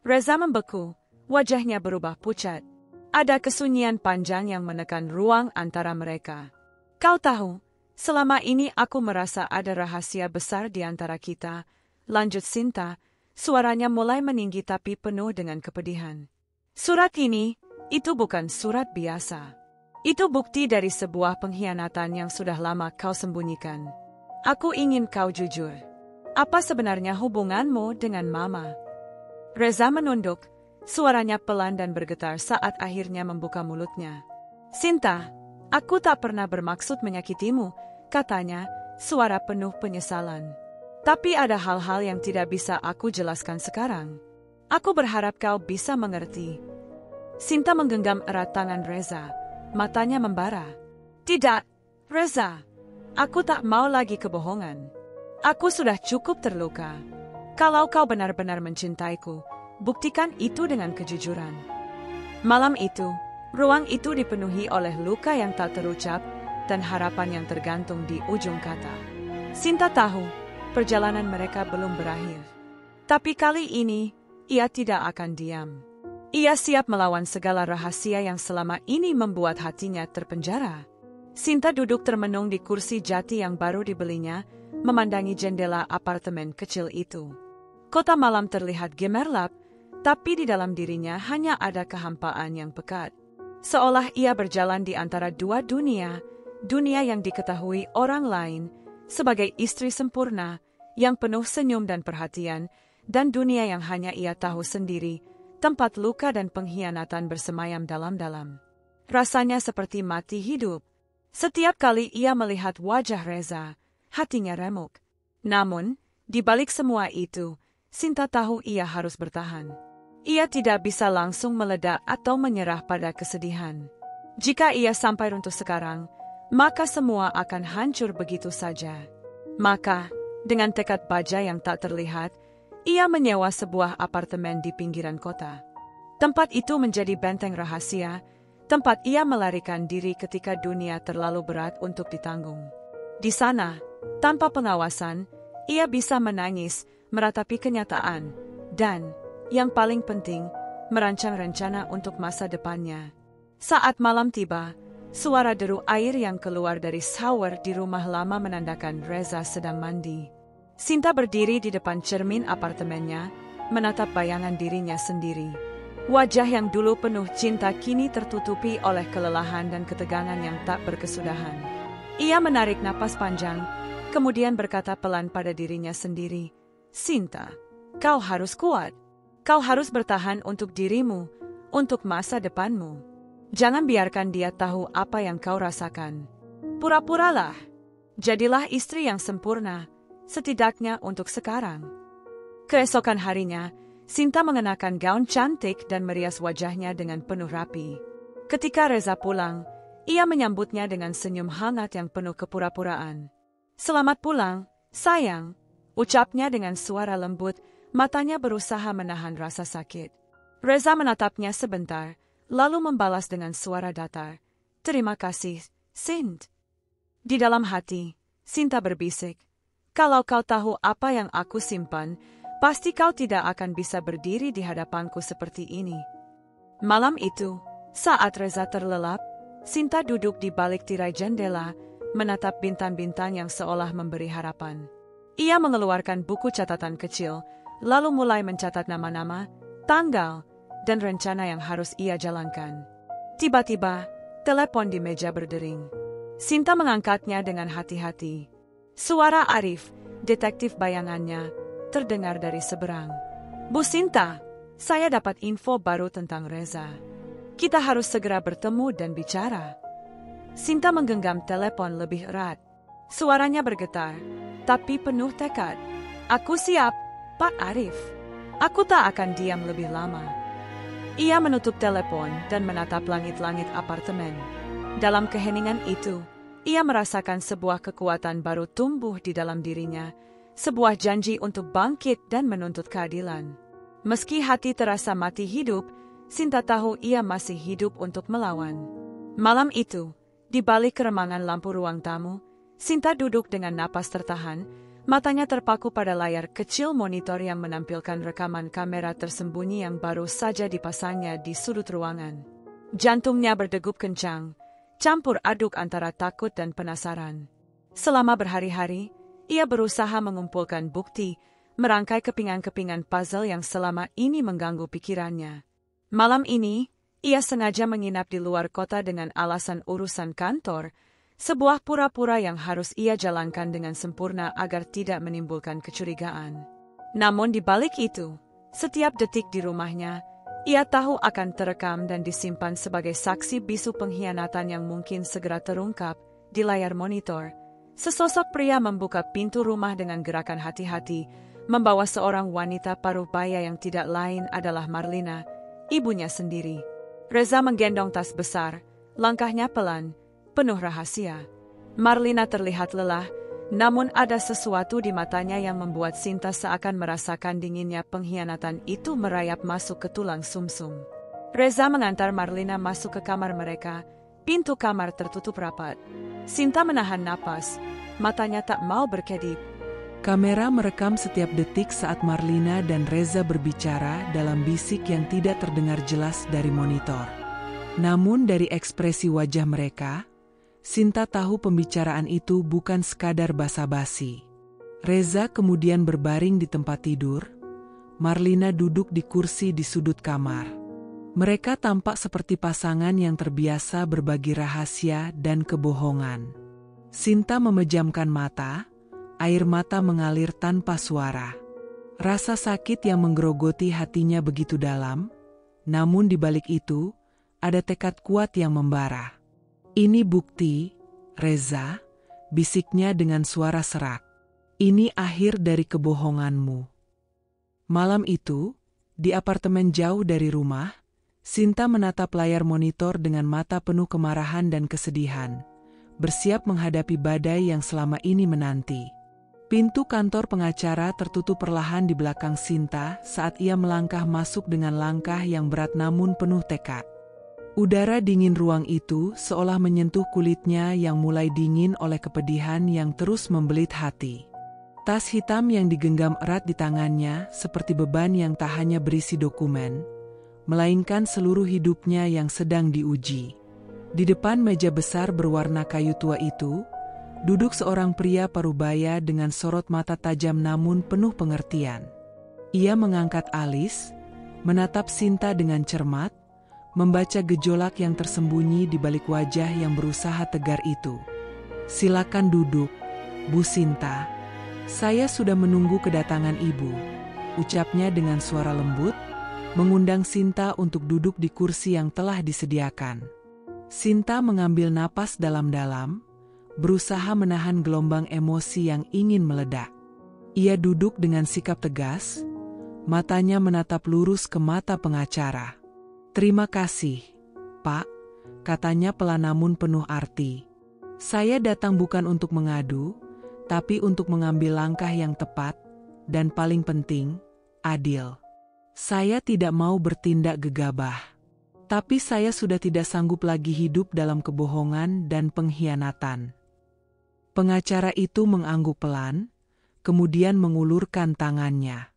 Speaker 3: Reza membeku, wajahnya berubah pucat. Ada kesunyian panjang yang menekan ruang antara mereka. Kau tahu, selama ini aku merasa ada rahasia besar di antara kita, lanjut Sinta, suaranya mulai meninggi tapi penuh dengan kepedihan. Surat ini, itu bukan surat biasa. Itu bukti dari sebuah pengkhianatan yang sudah lama kau sembunyikan. Aku ingin kau jujur. Apa sebenarnya hubunganmu dengan Mama? Reza menunduk, suaranya pelan dan bergetar saat akhirnya membuka mulutnya. Sinta, aku tak pernah bermaksud menyakitimu, katanya, suara penuh penyesalan. Tapi ada hal-hal yang tidak bisa aku jelaskan sekarang. Aku berharap kau bisa mengerti. Sinta menggenggam erat tangan Reza, matanya membara. Tidak, Reza. Aku tak mau lagi kebohongan. Aku sudah cukup terluka. Kalau kau benar-benar mencintaiku, buktikan itu dengan kejujuran. Malam itu, ruang itu dipenuhi oleh luka yang tak terucap dan harapan yang tergantung di ujung kata. Sinta tahu, perjalanan mereka belum berakhir. Tapi kali ini, ia tidak akan diam. Ia siap melawan segala rahasia yang selama ini membuat hatinya terpenjara. Sinta duduk termenung di kursi jati yang baru dibelinya, memandangi jendela apartemen kecil itu. Kota malam terlihat gemerlap, tapi di dalam dirinya hanya ada kehampaan yang pekat. Seolah ia berjalan di antara dua dunia, dunia yang diketahui orang lain sebagai istri sempurna, yang penuh senyum dan perhatian, dan dunia yang hanya ia tahu sendiri, tempat luka dan pengkhianatan bersemayam dalam-dalam. Rasanya seperti mati hidup. Setiap kali ia melihat wajah Reza, hatinya remuk. Namun, di balik semua itu, Sinta tahu ia harus bertahan. Ia tidak bisa langsung meledak atau menyerah pada kesedihan. Jika ia sampai runtuh sekarang, maka semua akan hancur begitu saja. Maka, dengan tekad baja yang tak terlihat, ia menyewa sebuah apartemen di pinggiran kota. Tempat itu menjadi benteng rahasia, tempat ia melarikan diri ketika dunia terlalu berat untuk ditanggung. Di sana, tanpa pengawasan, ia bisa menangis, meratapi kenyataan, dan, yang paling penting, merancang rencana untuk masa depannya. Saat malam tiba, suara deru air yang keluar dari shower di rumah lama menandakan Reza sedang mandi. Sinta berdiri di depan cermin apartemennya, menatap bayangan dirinya sendiri. Wajah yang dulu penuh cinta kini tertutupi oleh kelelahan dan ketegangan yang tak berkesudahan. Ia menarik napas panjang, kemudian berkata pelan pada dirinya sendiri, "Sinta, kau harus kuat. Kau harus bertahan untuk dirimu, untuk masa depanmu. Jangan biarkan dia tahu apa yang kau rasakan. Pura-puralah. Jadilah istri yang sempurna, setidaknya untuk sekarang." Keesokan harinya, Sinta mengenakan gaun cantik dan merias wajahnya dengan penuh rapi. Ketika Reza pulang, ia menyambutnya dengan senyum hangat yang penuh kepura-puraan. "Selamat pulang, sayang," ucapnya dengan suara lembut, matanya berusaha menahan rasa sakit. Reza menatapnya sebentar, lalu membalas dengan suara datar, "Terima kasih, Sint." Di dalam hati, Sinta berbisik, "Kalau kau tahu apa yang aku simpan, pasti kau tidak akan bisa berdiri di hadapanku seperti ini." Malam itu, saat Reza terlelap, Sinta duduk di balik tirai jendela, menatap bintang-bintang yang seolah memberi harapan. Ia mengeluarkan buku catatan kecil, lalu mulai mencatat nama-nama, tanggal, dan rencana yang harus ia jalankan. Tiba-tiba, telepon di meja berdering. Sinta mengangkatnya dengan hati-hati. Suara Arif, detektif bayangannya, terdengar dari seberang. "Bu Sinta, saya dapat info baru tentang Reza. Kita harus segera bertemu dan bicara." Sinta menggenggam telepon lebih erat. Suaranya bergetar, tapi penuh tekad. "Aku siap, Pak Arif. Aku tak akan diam lebih lama." Ia menutup telepon dan menatap langit-langit apartemen. Dalam keheningan itu, ia merasakan sebuah kekuatan baru tumbuh di dalam dirinya, sebuah janji untuk bangkit dan menuntut keadilan. Meski hati terasa mati hidup, Sinta tahu ia masih hidup untuk melawan. Malam itu, di balik keremangan lampu ruang tamu, Sinta duduk dengan napas tertahan, matanya terpaku pada layar kecil monitor yang menampilkan rekaman kamera tersembunyi yang baru saja dipasangnya di sudut ruangan. Jantungnya berdegup kencang, campur aduk antara takut dan penasaran. Selama berhari-hari, ia berusaha mengumpulkan bukti, merangkai kepingan-kepingan puzzle yang selama ini mengganggu pikirannya. Malam ini, ia sengaja menginap di luar kota dengan alasan urusan kantor, sebuah pura-pura yang harus ia jalankan dengan sempurna agar tidak menimbulkan kecurigaan. Namun di balik itu, setiap detik di rumahnya, ia tahu akan terekam dan disimpan sebagai saksi bisu pengkhianatan yang mungkin segera terungkap. Di layar monitor, sesosok pria membuka pintu rumah dengan gerakan hati-hati, membawa seorang wanita paruh baya yang tidak lain adalah Marlina, ibunya sendiri. Reza menggendong tas besar, langkahnya pelan, penuh rahasia. Marlina terlihat lelah, namun ada sesuatu di matanya yang membuat Sinta seakan merasakan dinginnya pengkhianatan itu merayap masuk ke tulang sumsum. Reza mengantar Marlina masuk ke kamar mereka, pintu kamar tertutup rapat. Sinta menahan napas, matanya tak mau berkedip.
Speaker 2: Kamera merekam setiap detik saat Marlina dan Reza berbicara dalam bisik yang tidak terdengar jelas dari monitor. Namun dari ekspresi wajah mereka, Sinta tahu pembicaraan itu bukan sekadar basa-basi. Reza kemudian berbaring di tempat tidur, Marlina duduk di kursi di sudut kamar. Mereka tampak seperti pasangan yang terbiasa berbagi rahasia dan kebohongan. Sinta memejamkan mata, air mata mengalir tanpa suara. Rasa sakit yang menggerogoti hatinya begitu dalam, namun di balik itu, ada tekad kuat yang membara. "Ini bukti, Reza," bisiknya dengan suara serak. "Ini akhir dari kebohonganmu." Malam itu, di apartemen jauh dari rumah, Sinta menatap layar monitor dengan mata penuh kemarahan dan kesedihan, bersiap menghadapi badai yang selama ini menanti. Pintu kantor pengacara tertutup perlahan di belakang Sinta saat ia melangkah masuk dengan langkah yang berat namun penuh tekad. Udara dingin ruang itu seolah menyentuh kulitnya yang mulai dingin oleh kepedihan yang terus membelit hati. Tas hitam yang digenggam erat di tangannya seperti beban yang tak hanya berisi dokumen, melainkan seluruh hidupnya yang sedang diuji. Di depan meja besar berwarna kayu tua itu, duduk seorang pria parubaya dengan sorot mata tajam namun penuh pengertian. Ia mengangkat alis, menatap Sinta dengan cermat, membaca gejolak yang tersembunyi di balik wajah yang berusaha tegar itu. "Silakan duduk, Bu Sinta. Saya sudah menunggu kedatangan Ibu," ucapnya dengan suara lembut, mengundang Sinta untuk duduk di kursi yang telah disediakan. Sinta mengambil napas dalam-dalam, berusaha menahan gelombang emosi yang ingin meledak. Ia duduk dengan sikap tegas, matanya menatap lurus ke mata pengacara. "Terima kasih, Pak," katanya pelan namun penuh arti. "Saya datang bukan untuk mengadu, tapi untuk mengambil langkah yang tepat, dan paling penting, adil. Saya tidak mau bertindak gegabah. Tapi saya sudah tidak sanggup lagi hidup dalam kebohongan dan pengkhianatan." Pengacara itu mengangguk pelan, kemudian mengulurkan tangannya.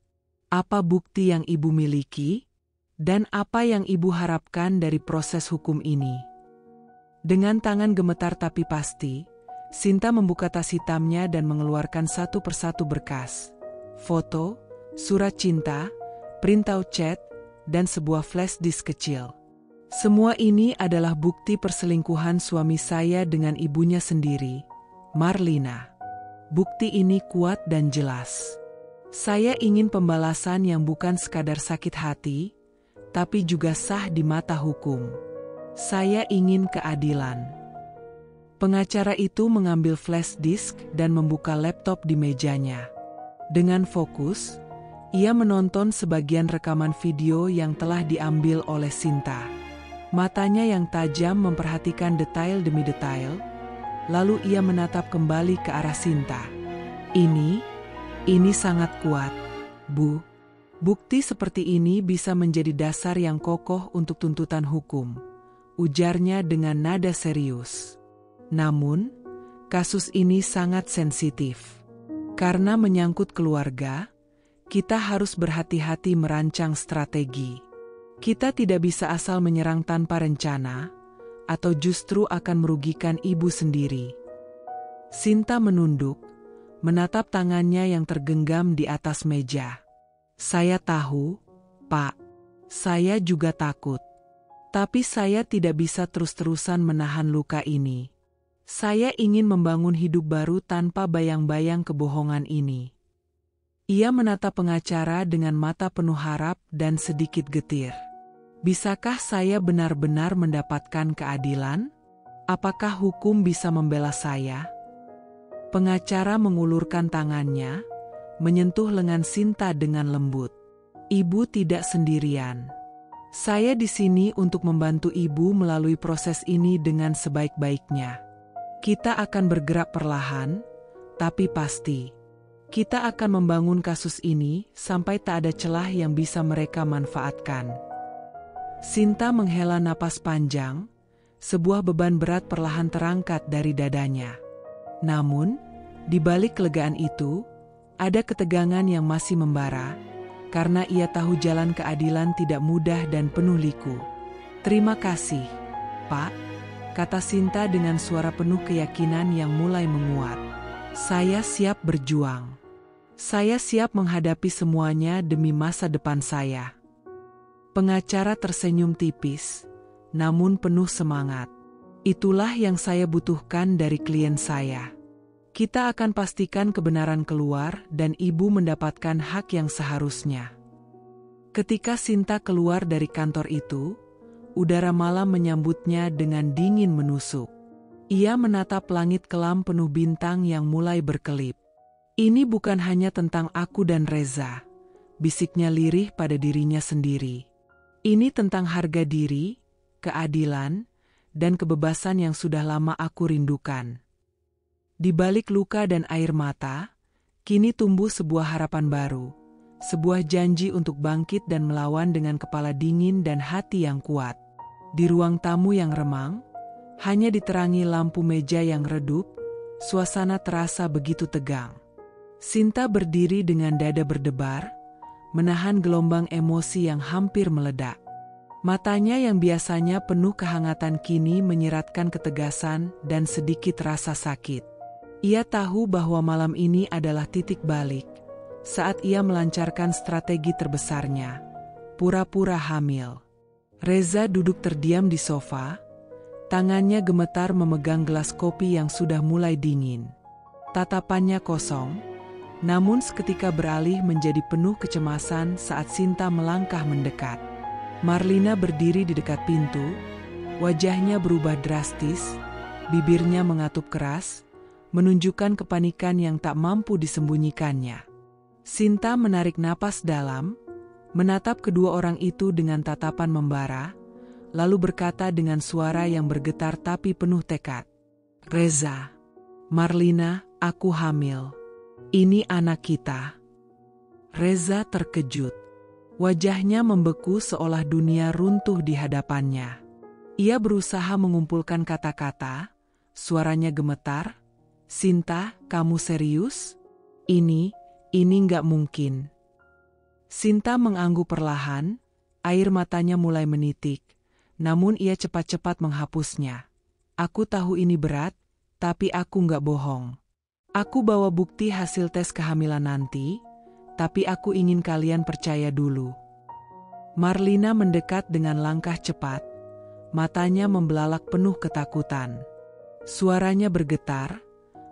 Speaker 2: "Apa bukti yang Ibu miliki? Dan apa yang Ibu harapkan dari proses hukum ini?" Dengan tangan gemetar tapi pasti, Sinta membuka tas hitamnya dan mengeluarkan satu persatu berkas. Foto, surat cinta, printout chat, dan sebuah flash disk kecil. Semua ini adalah bukti perselingkuhan suami saya dengan ibunya sendiri, Marlina. Bukti ini kuat dan jelas. Saya ingin pembalasan yang bukan sekadar sakit hati, tapi juga sah di mata hukum. Saya ingin keadilan. Pengacara itu mengambil flash disk dan membuka laptop di mejanya. Dengan fokus, ia menonton sebagian rekaman video yang telah diambil oleh Sinta. Matanya yang tajam memperhatikan detail demi detail, lalu ia menatap kembali ke arah Sinta. Ini sangat kuat, Bu. Bukti seperti ini bisa menjadi dasar yang kokoh untuk tuntutan hukum," ujarnya dengan nada serius. "Namun, kasus ini sangat sensitif. Karena menyangkut keluarga, kita harus berhati-hati merancang strategi. Kita tidak bisa asal menyerang tanpa rencana, atau justru akan merugikan Ibu sendiri." Sinta menunduk, menatap tangannya yang tergenggam di atas meja. "Saya tahu, Pak. Saya juga takut. Tapi saya tidak bisa terus-terusan menahan luka ini. Saya ingin membangun hidup baru tanpa bayang-bayang kebohongan ini." Ia menatap pengacara dengan mata penuh harap dan sedikit getir. "Bisakah saya benar-benar mendapatkan keadilan? Apakah hukum bisa membela saya?" Pengacara mengulurkan tangannya, menyentuh lengan Sinta dengan lembut. "Ibu tidak sendirian. Saya di sini untuk membantu Ibu melalui proses ini dengan sebaik-baiknya. Kita akan bergerak perlahan, tapi pasti. Kita akan membangun kasus ini sampai tak ada celah yang bisa mereka manfaatkan." Sinta menghela napas panjang, sebuah beban berat perlahan terangkat dari dadanya. Namun, di balik kelegaan itu, ada ketegangan yang masih membara, karena ia tahu jalan keadilan tidak mudah dan penuh liku. "Terima kasih, Pak," kata Sinta dengan suara penuh keyakinan yang mulai menguat. "Saya siap berjuang. Saya siap menghadapi semuanya demi masa depan saya." Pengacara tersenyum tipis, namun penuh semangat. "Itulah yang saya butuhkan dari klien saya. Kita akan pastikan kebenaran keluar dan Ibu mendapatkan hak yang seharusnya." Ketika Sinta keluar dari kantor itu, udara malam menyambutnya dengan dingin menusuk. Ia menatap langit kelam penuh bintang yang mulai berkelip. "Ini bukan hanya tentang aku dan Reza," bisiknya lirih pada dirinya sendiri. "Ini tentang harga diri, keadilan, dan kebebasan yang sudah lama aku rindukan." Di balik luka dan air mata, Kini tumbuh sebuah harapan baru, sebuah janji untuk bangkit dan melawan dengan kepala dingin dan hati yang kuat. Di ruang tamu yang remang, hanya diterangi lampu meja yang redup, suasana terasa begitu tegang. Sinta berdiri dengan dada berdebar, menahan gelombang emosi yang hampir meledak. Matanya yang biasanya penuh kehangatan kini menyiratkan ketegasan dan sedikit rasa sakit. Ia tahu bahwa malam ini adalah titik balik, saat ia melancarkan strategi terbesarnya, pura-pura hamil. Reza duduk terdiam di sofa, tangannya gemetar memegang gelas kopi yang sudah mulai dingin. Tatapannya kosong, namun seketika beralih menjadi penuh kecemasan saat Sinta melangkah mendekat. Marlina berdiri di dekat pintu, wajahnya berubah drastis, bibirnya mengatup keras, menunjukkan kepanikan yang tak mampu disembunyikannya. Sinta menarik napas dalam, menatap kedua orang itu dengan tatapan membara, lalu berkata dengan suara yang bergetar tapi penuh tekad. "Reza, Marlina, aku hamil. Ini anak kita." Reza terkejut. Wajahnya membeku seolah dunia runtuh di hadapannya. Ia berusaha mengumpulkan kata-kata, suaranya gemetar. "Sinta, kamu serius? Ini nggak mungkin." Sinta mengangguk perlahan, air matanya mulai menitik, namun ia cepat-cepat menghapusnya. "Aku tahu ini berat, tapi aku nggak bohong. Aku bawa bukti hasil tes kehamilan nanti, tapi aku ingin kalian percaya dulu." Marlina mendekat dengan langkah cepat, matanya membelalak penuh ketakutan. Suaranya bergetar,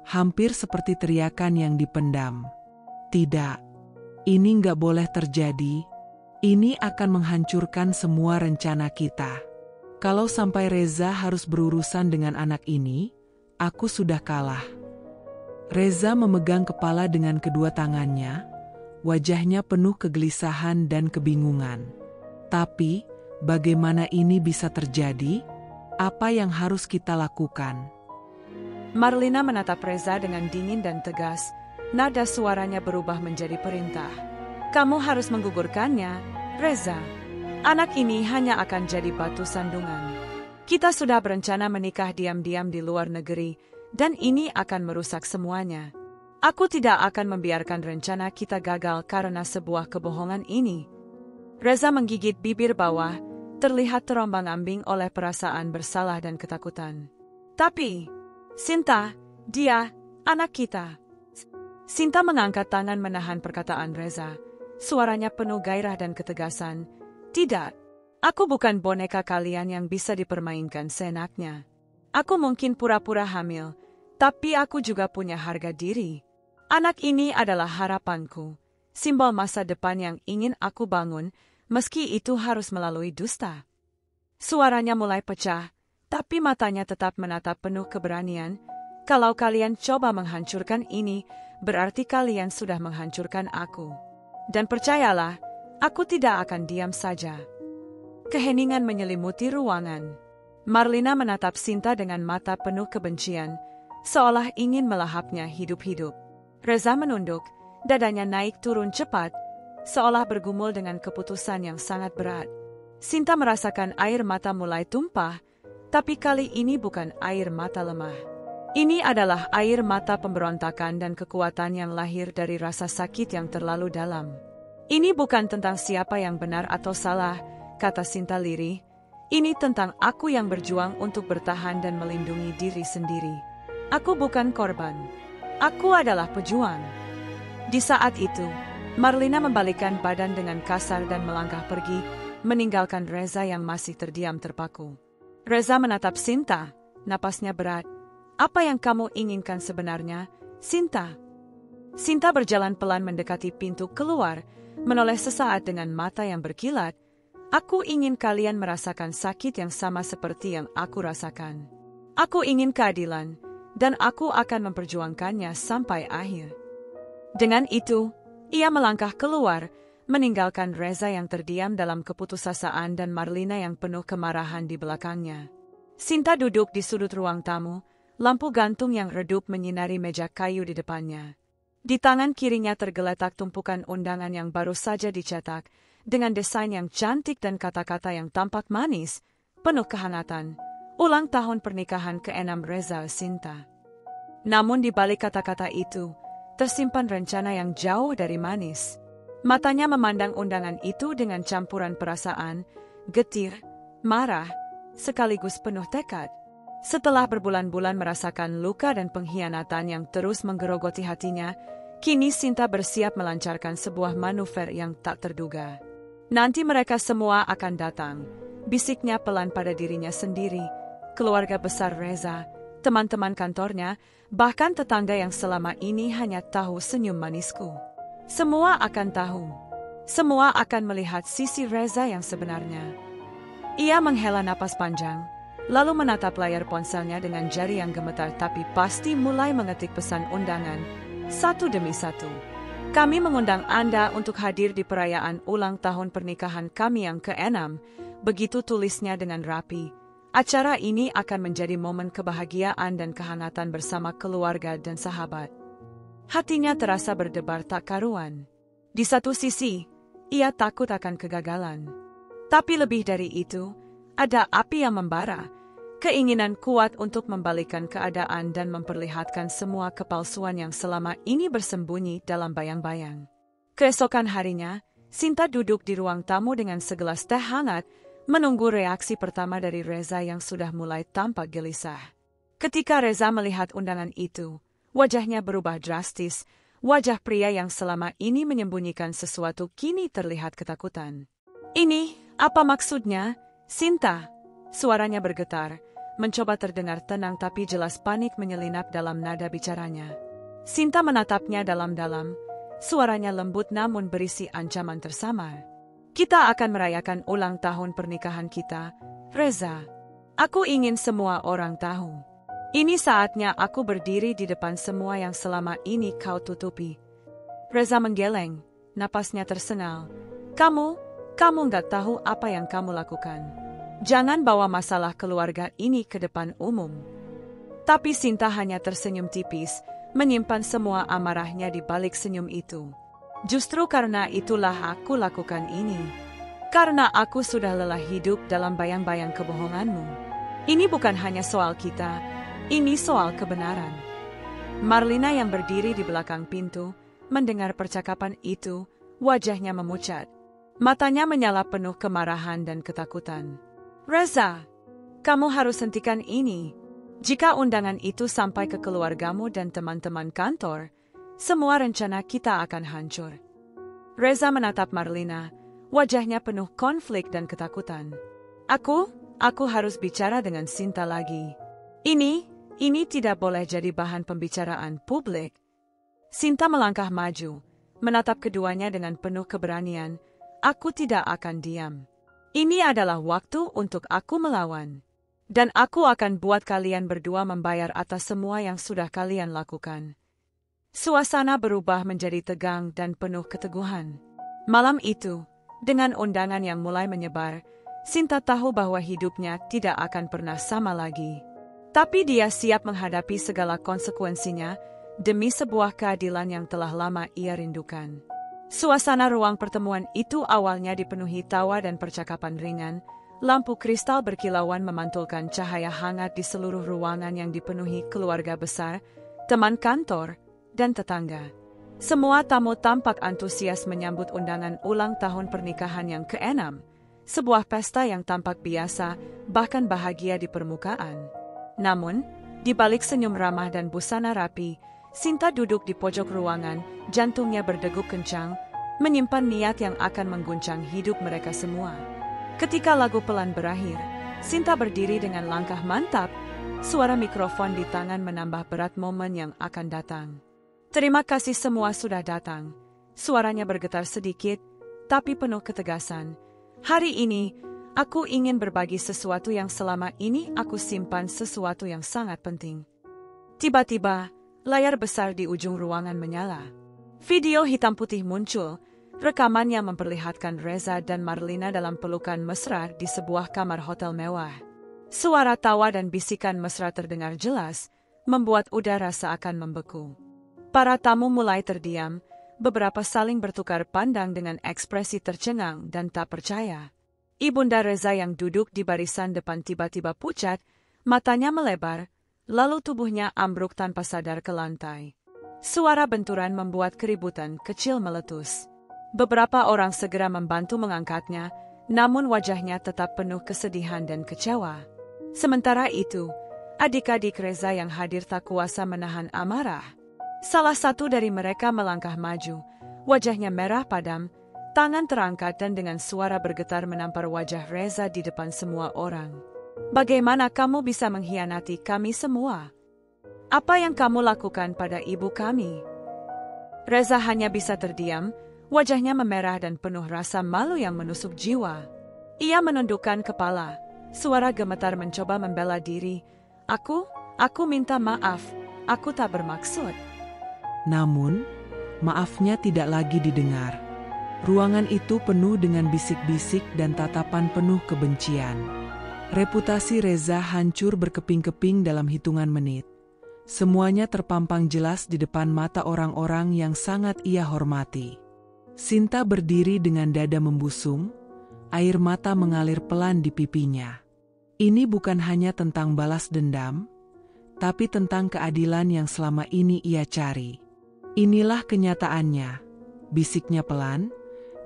Speaker 2: hampir seperti teriakan yang dipendam. "Tidak, ini nggak boleh terjadi. Ini akan menghancurkan semua rencana kita. Kalau sampai Reza harus berurusan dengan anak ini, aku sudah kalah." Reza memegang kepala dengan kedua tangannya, wajahnya penuh kegelisahan dan kebingungan. "Tapi, bagaimana ini bisa terjadi? Apa yang harus kita lakukan?"
Speaker 3: Marlina menatap Reza dengan dingin dan tegas, nada suaranya berubah menjadi perintah. "Kamu harus menggugurkannya, Reza. Anak ini hanya akan jadi batu sandungan. Kita sudah berencana menikah diam-diam di luar negeri, dan ini akan merusak semuanya. Aku tidak akan membiarkan rencana kita gagal karena sebuah kebohongan ini." Reza menggigit bibir bawah, terlihat terombang-ambing oleh perasaan bersalah dan ketakutan. "Tapi, Sinta, dia anak kita." Sinta mengangkat tangan menahan perkataan Reza. Suaranya penuh gairah dan ketegasan. "Tidak, aku bukan boneka kalian yang bisa dipermainkan seenaknya. Aku mungkin pura-pura hamil, tapi aku juga punya harga diri. Anak ini adalah harapanku, simbol masa depan yang ingin aku bangun, meski itu harus melalui dusta." Suaranya mulai pecah, tapi matanya tetap menatap penuh keberanian. "Kalau kalian coba menghancurkan ini, berarti kalian sudah menghancurkan aku. Dan percayalah, aku tidak akan diam saja." Keheningan menyelimuti ruangan. Marlina menatap Sinta dengan mata penuh kebencian, seolah ingin melahapnya hidup-hidup. Reza menunduk, dadanya naik turun cepat, seolah bergumul dengan keputusan yang sangat berat. Sinta merasakan air mata mulai tumpah, tapi kali ini bukan air mata lemah. Ini adalah air mata pemberontakan dan kekuatan yang lahir dari rasa sakit yang terlalu dalam. "Ini bukan tentang siapa yang benar atau salah," kata Sinta lirih. "Ini tentang aku yang berjuang untuk bertahan dan melindungi diri sendiri. Aku bukan korban. Aku adalah pejuang." Di saat itu, Marlina membalikkan badan dengan kasar dan melangkah pergi, meninggalkan Reza yang masih terdiam terpaku. Reza menatap Sinta, napasnya berat. "Apa yang kamu inginkan sebenarnya, Sinta?" Sinta berjalan pelan mendekati pintu keluar, menoleh sesaat dengan mata yang berkilat. "Aku ingin kalian merasakan sakit yang sama seperti yang aku rasakan. Aku ingin keadilan, dan aku akan memperjuangkannya sampai akhir." Dengan itu, ia melangkah keluar, meninggalkan Reza yang terdiam dalam keputusasaan dan Marlina yang penuh kemarahan di belakangnya. Sinta duduk di sudut ruang tamu, lampu gantung yang redup menyinari meja kayu di depannya. Di tangan kirinya tergeletak tumpukan undangan yang baru saja dicetak, dengan desain yang cantik dan kata-kata yang tampak manis, penuh kehangatan. Ulang tahun pernikahan ke-6 Reza Sinta. Namun di balik kata-kata itu, tersimpan rencana yang jauh dari manis. Matanya memandang undangan itu dengan campuran perasaan, getir, marah, sekaligus penuh tekad. Setelah berbulan-bulan merasakan luka dan pengkhianatan yang terus menggerogoti hatinya, kini Sinta bersiap melancarkan sebuah manuver yang tak terduga. Nanti mereka semua akan datang, bisiknya pelan pada dirinya sendiri, keluarga besar Reza, teman-teman kantornya, bahkan tetangga yang selama ini hanya tahu senyum manisku. Semua akan tahu. Semua akan melihat sisi Reza yang sebenarnya. Ia menghela napas panjang, lalu menatap layar ponselnya dengan jari yang gemetar tapi pasti mulai mengetik pesan undangan, satu demi satu. Kami mengundang Anda untuk hadir di perayaan ulang tahun pernikahan kami yang ke-6, begitu tulisnya dengan rapi. Acara ini akan menjadi momen kebahagiaan dan kehangatan bersama keluarga dan sahabat. Hatinya terasa berdebar tak karuan. Di satu sisi, ia takut akan kegagalan. Tapi lebih dari itu, ada api yang membara, keinginan kuat untuk membalikkan keadaan dan memperlihatkan semua kepalsuan yang selama ini bersembunyi dalam bayang-bayang. Keesokan harinya, Sinta duduk di ruang tamu dengan segelas teh hangat, menunggu reaksi pertama dari Reza yang sudah mulai tampak gelisah. Ketika Reza melihat undangan itu, wajahnya berubah drastis. Wajah pria yang selama ini menyembunyikan sesuatu kini terlihat ketakutan. "Ini, apa maksudnya, Sinta?" Suaranya bergetar, mencoba terdengar tenang tapi jelas panik menyelinap dalam nada bicaranya. Sinta menatapnya dalam-dalam, suaranya lembut namun berisi ancaman tersamar. "Kita akan merayakan ulang tahun pernikahan kita, Reza. Aku ingin semua orang tahu. Ini saatnya aku berdiri di depan semua yang selama ini kau tutupi." Reza menggeleng, napasnya tersengal. Kamu nggak tahu apa yang kamu lakukan. Jangan bawa masalah keluarga ini ke depan umum." Tapi Sinta hanya tersenyum tipis, menyimpan semua amarahnya di balik senyum itu. "Justru karena itulah aku lakukan ini. Karena aku sudah lelah hidup dalam bayang-bayang kebohonganmu. Ini bukan hanya soal kita, ini soal kebenaran." Marlina yang berdiri di belakang pintu, mendengar percakapan itu, wajahnya memucat. Matanya menyala penuh kemarahan dan ketakutan. "Reza, kamu harus hentikan ini. Jika undangan itu sampai ke keluargamu dan teman-teman kantor, semua rencana kita akan hancur." Reza menatap Marlina, wajahnya penuh konflik dan ketakutan. Aku harus bicara dengan Sinta lagi. Ini tidak boleh jadi bahan pembicaraan publik." Sinta melangkah maju, menatap keduanya dengan penuh keberanian. "Aku tidak akan diam. Ini adalah waktu untuk aku melawan. Dan aku akan buat kalian berdua membayar atas semua yang sudah kalian lakukan." Suasana berubah menjadi tegang dan penuh keteguhan. Malam itu, dengan undangan yang mulai menyebar, Sinta tahu bahwa hidupnya tidak akan pernah sama lagi. Tapi dia siap menghadapi segala konsekuensinya demi sebuah keadilan yang telah lama ia rindukan. Suasana ruang pertemuan itu awalnya dipenuhi tawa dan percakapan ringan. Lampu kristal berkilauan memantulkan cahaya hangat di seluruh ruangan yang dipenuhi keluarga besar, teman kantor, dan tetangga. Semua tamu tampak antusias menyambut undangan ulang tahun pernikahan yang ke-6, sebuah pesta yang tampak biasa, bahkan bahagia di permukaan. Namun, di balik senyum ramah dan busana rapi, Sinta duduk di pojok ruangan, jantungnya berdegup kencang, menyimpan niat yang akan mengguncang hidup mereka semua. Ketika lagu pelan berakhir, Sinta berdiri dengan langkah mantap, suara mikrofon di tangan menambah berat momen yang akan datang. "Terima kasih semua sudah datang." Suaranya bergetar sedikit, tapi penuh ketegasan. "Hari ini, aku ingin berbagi sesuatu yang selama ini aku simpan, sesuatu yang sangat penting." Tiba-tiba, layar besar di ujung ruangan menyala. Video hitam putih muncul, rekaman yang memperlihatkan Reza dan Marlina dalam pelukan mesra di sebuah kamar hotel mewah. Suara tawa dan bisikan mesra terdengar jelas, membuat udara seakan membeku. Para tamu mulai terdiam, beberapa saling bertukar pandang dengan ekspresi tercengang dan tak percaya. Ibunda Reza yang duduk di barisan depan tiba-tiba pucat, matanya melebar, lalu tubuhnya ambruk tanpa sadar ke lantai. Suara benturan membuat keributan kecil meletus. Beberapa orang segera membantu mengangkatnya, namun wajahnya tetap penuh kesedihan dan kecewa. Sementara itu, adik-adik Reza yang hadir tak kuasa menahan amarah. Salah satu dari mereka melangkah maju, wajahnya merah padam, tangan terangkat dan dengan suara bergetar menampar wajah Reza di depan semua orang. Bagaimana kamu bisa mengkhianati kami semua? Apa yang kamu lakukan pada ibu kami? Reza hanya bisa terdiam, wajahnya memerah dan penuh rasa malu yang menusuk jiwa. Ia menundukkan kepala, suara gemetar mencoba membela diri. Aku minta maaf, aku tak bermaksud.
Speaker 2: Namun, maafnya tidak lagi didengar. Ruangan itu penuh dengan bisik-bisik dan tatapan penuh kebencian. Reputasi Reza hancur berkeping-keping dalam hitungan menit. Semuanya terpampang jelas di depan mata orang-orang yang sangat ia hormati. Sinta berdiri dengan dada membusung, air mata mengalir pelan di pipinya. Ini bukan hanya tentang balas dendam, tapi tentang keadilan yang selama ini ia cari. Inilah kenyataannya, bisiknya pelan,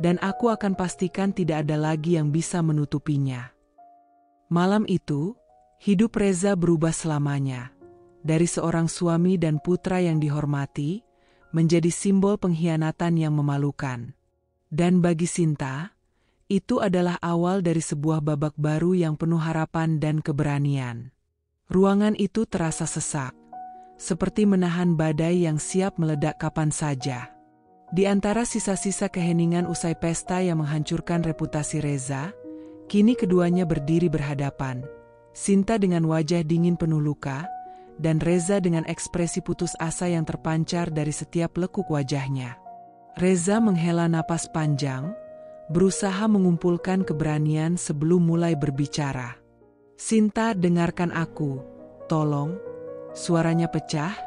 Speaker 2: dan aku akan pastikan tidak ada lagi yang bisa menutupinya. Malam itu, hidup Reza berubah selamanya. Dari seorang suami dan putra yang dihormati, menjadi simbol pengkhianatan yang memalukan. Dan bagi Sinta, itu adalah awal dari sebuah babak baru yang penuh harapan dan keberanian. Ruangan itu terasa sesak, seperti menahan badai yang siap meledak kapan saja. Di antara sisa-sisa keheningan usai pesta yang menghancurkan reputasi Reza, kini keduanya berdiri berhadapan. Sinta dengan wajah dingin penuh luka, dan Reza dengan ekspresi putus asa yang terpancar dari setiap lekuk wajahnya. Reza menghela napas panjang, berusaha mengumpulkan keberanian sebelum mulai berbicara. "Sinta, dengarkan aku, tolong." Suaranya pecah,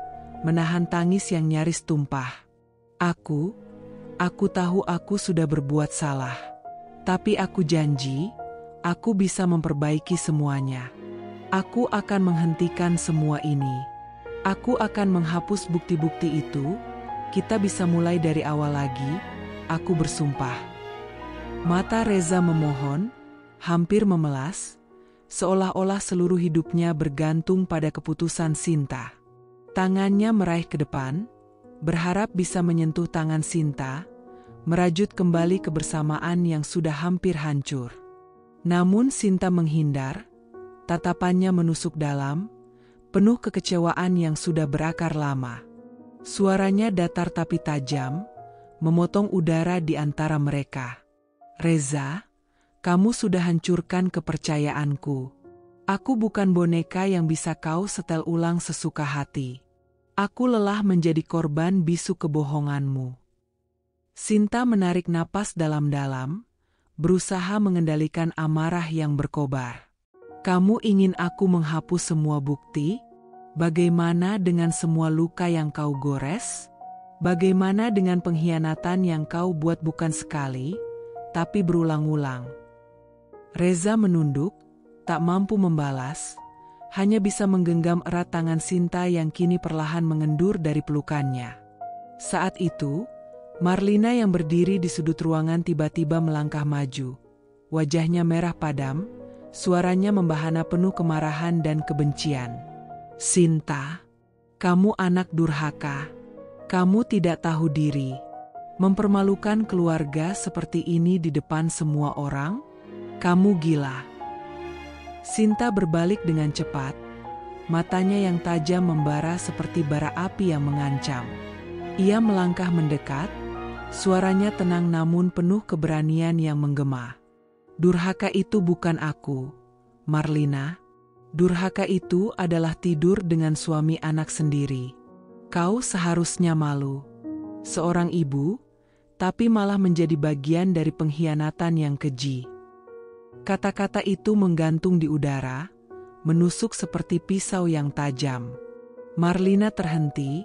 Speaker 2: menahan tangis yang nyaris tumpah. Aku tahu aku sudah berbuat salah. Tapi aku janji, aku bisa memperbaiki semuanya. Aku akan menghentikan semua ini. Aku akan menghapus bukti-bukti itu. Kita bisa mulai dari awal lagi. Aku bersumpah. Mata Reza memohon, hampir memelas, seolah-olah seluruh hidupnya bergantung pada keputusan Sinta. Tangannya meraih ke depan, berharap bisa menyentuh tangan Sinta, merajut kembali kebersamaan yang sudah hampir hancur. Namun Sinta menghindar, tatapannya menusuk dalam, penuh kekecewaan yang sudah berakar lama. Suaranya datar tapi tajam, memotong udara di antara mereka. "Reza, kamu sudah hancurkan kepercayaanku. Aku bukan boneka yang bisa kau setel ulang sesuka hati. Aku lelah menjadi korban bisu kebohonganmu." Sinta menarik napas dalam-dalam, berusaha mengendalikan amarah yang berkobar. "Kamu ingin aku menghapus semua bukti? Bagaimana dengan semua luka yang kau gores? Bagaimana dengan pengkhianatan yang kau buat bukan sekali, tapi berulang-ulang?" Reza menunduk, tak mampu membalas, hanya bisa menggenggam erat tangan Sinta yang kini perlahan mengendur dari pelukannya. Saat itu, Marlina yang berdiri di sudut ruangan tiba-tiba melangkah maju. Wajahnya merah padam, suaranya membahana penuh kemarahan dan kebencian. "Sinta, kamu anak durhaka. Kamu tidak tahu diri. Mempermalukan keluarga seperti ini di depan semua orang? Kamu gila." Sinta berbalik dengan cepat, matanya yang tajam membara seperti bara api yang mengancam. Ia melangkah mendekat, suaranya tenang namun penuh keberanian yang menggema. "Durhaka itu bukan aku, Marlina. Durhaka itu adalah tidur dengan suami anak sendiri. Kau seharusnya malu. Seorang ibu, tapi malah menjadi bagian dari pengkhianatan yang keji." Kata-kata itu menggantung di udara, menusuk seperti pisau yang tajam. Marlina terhenti,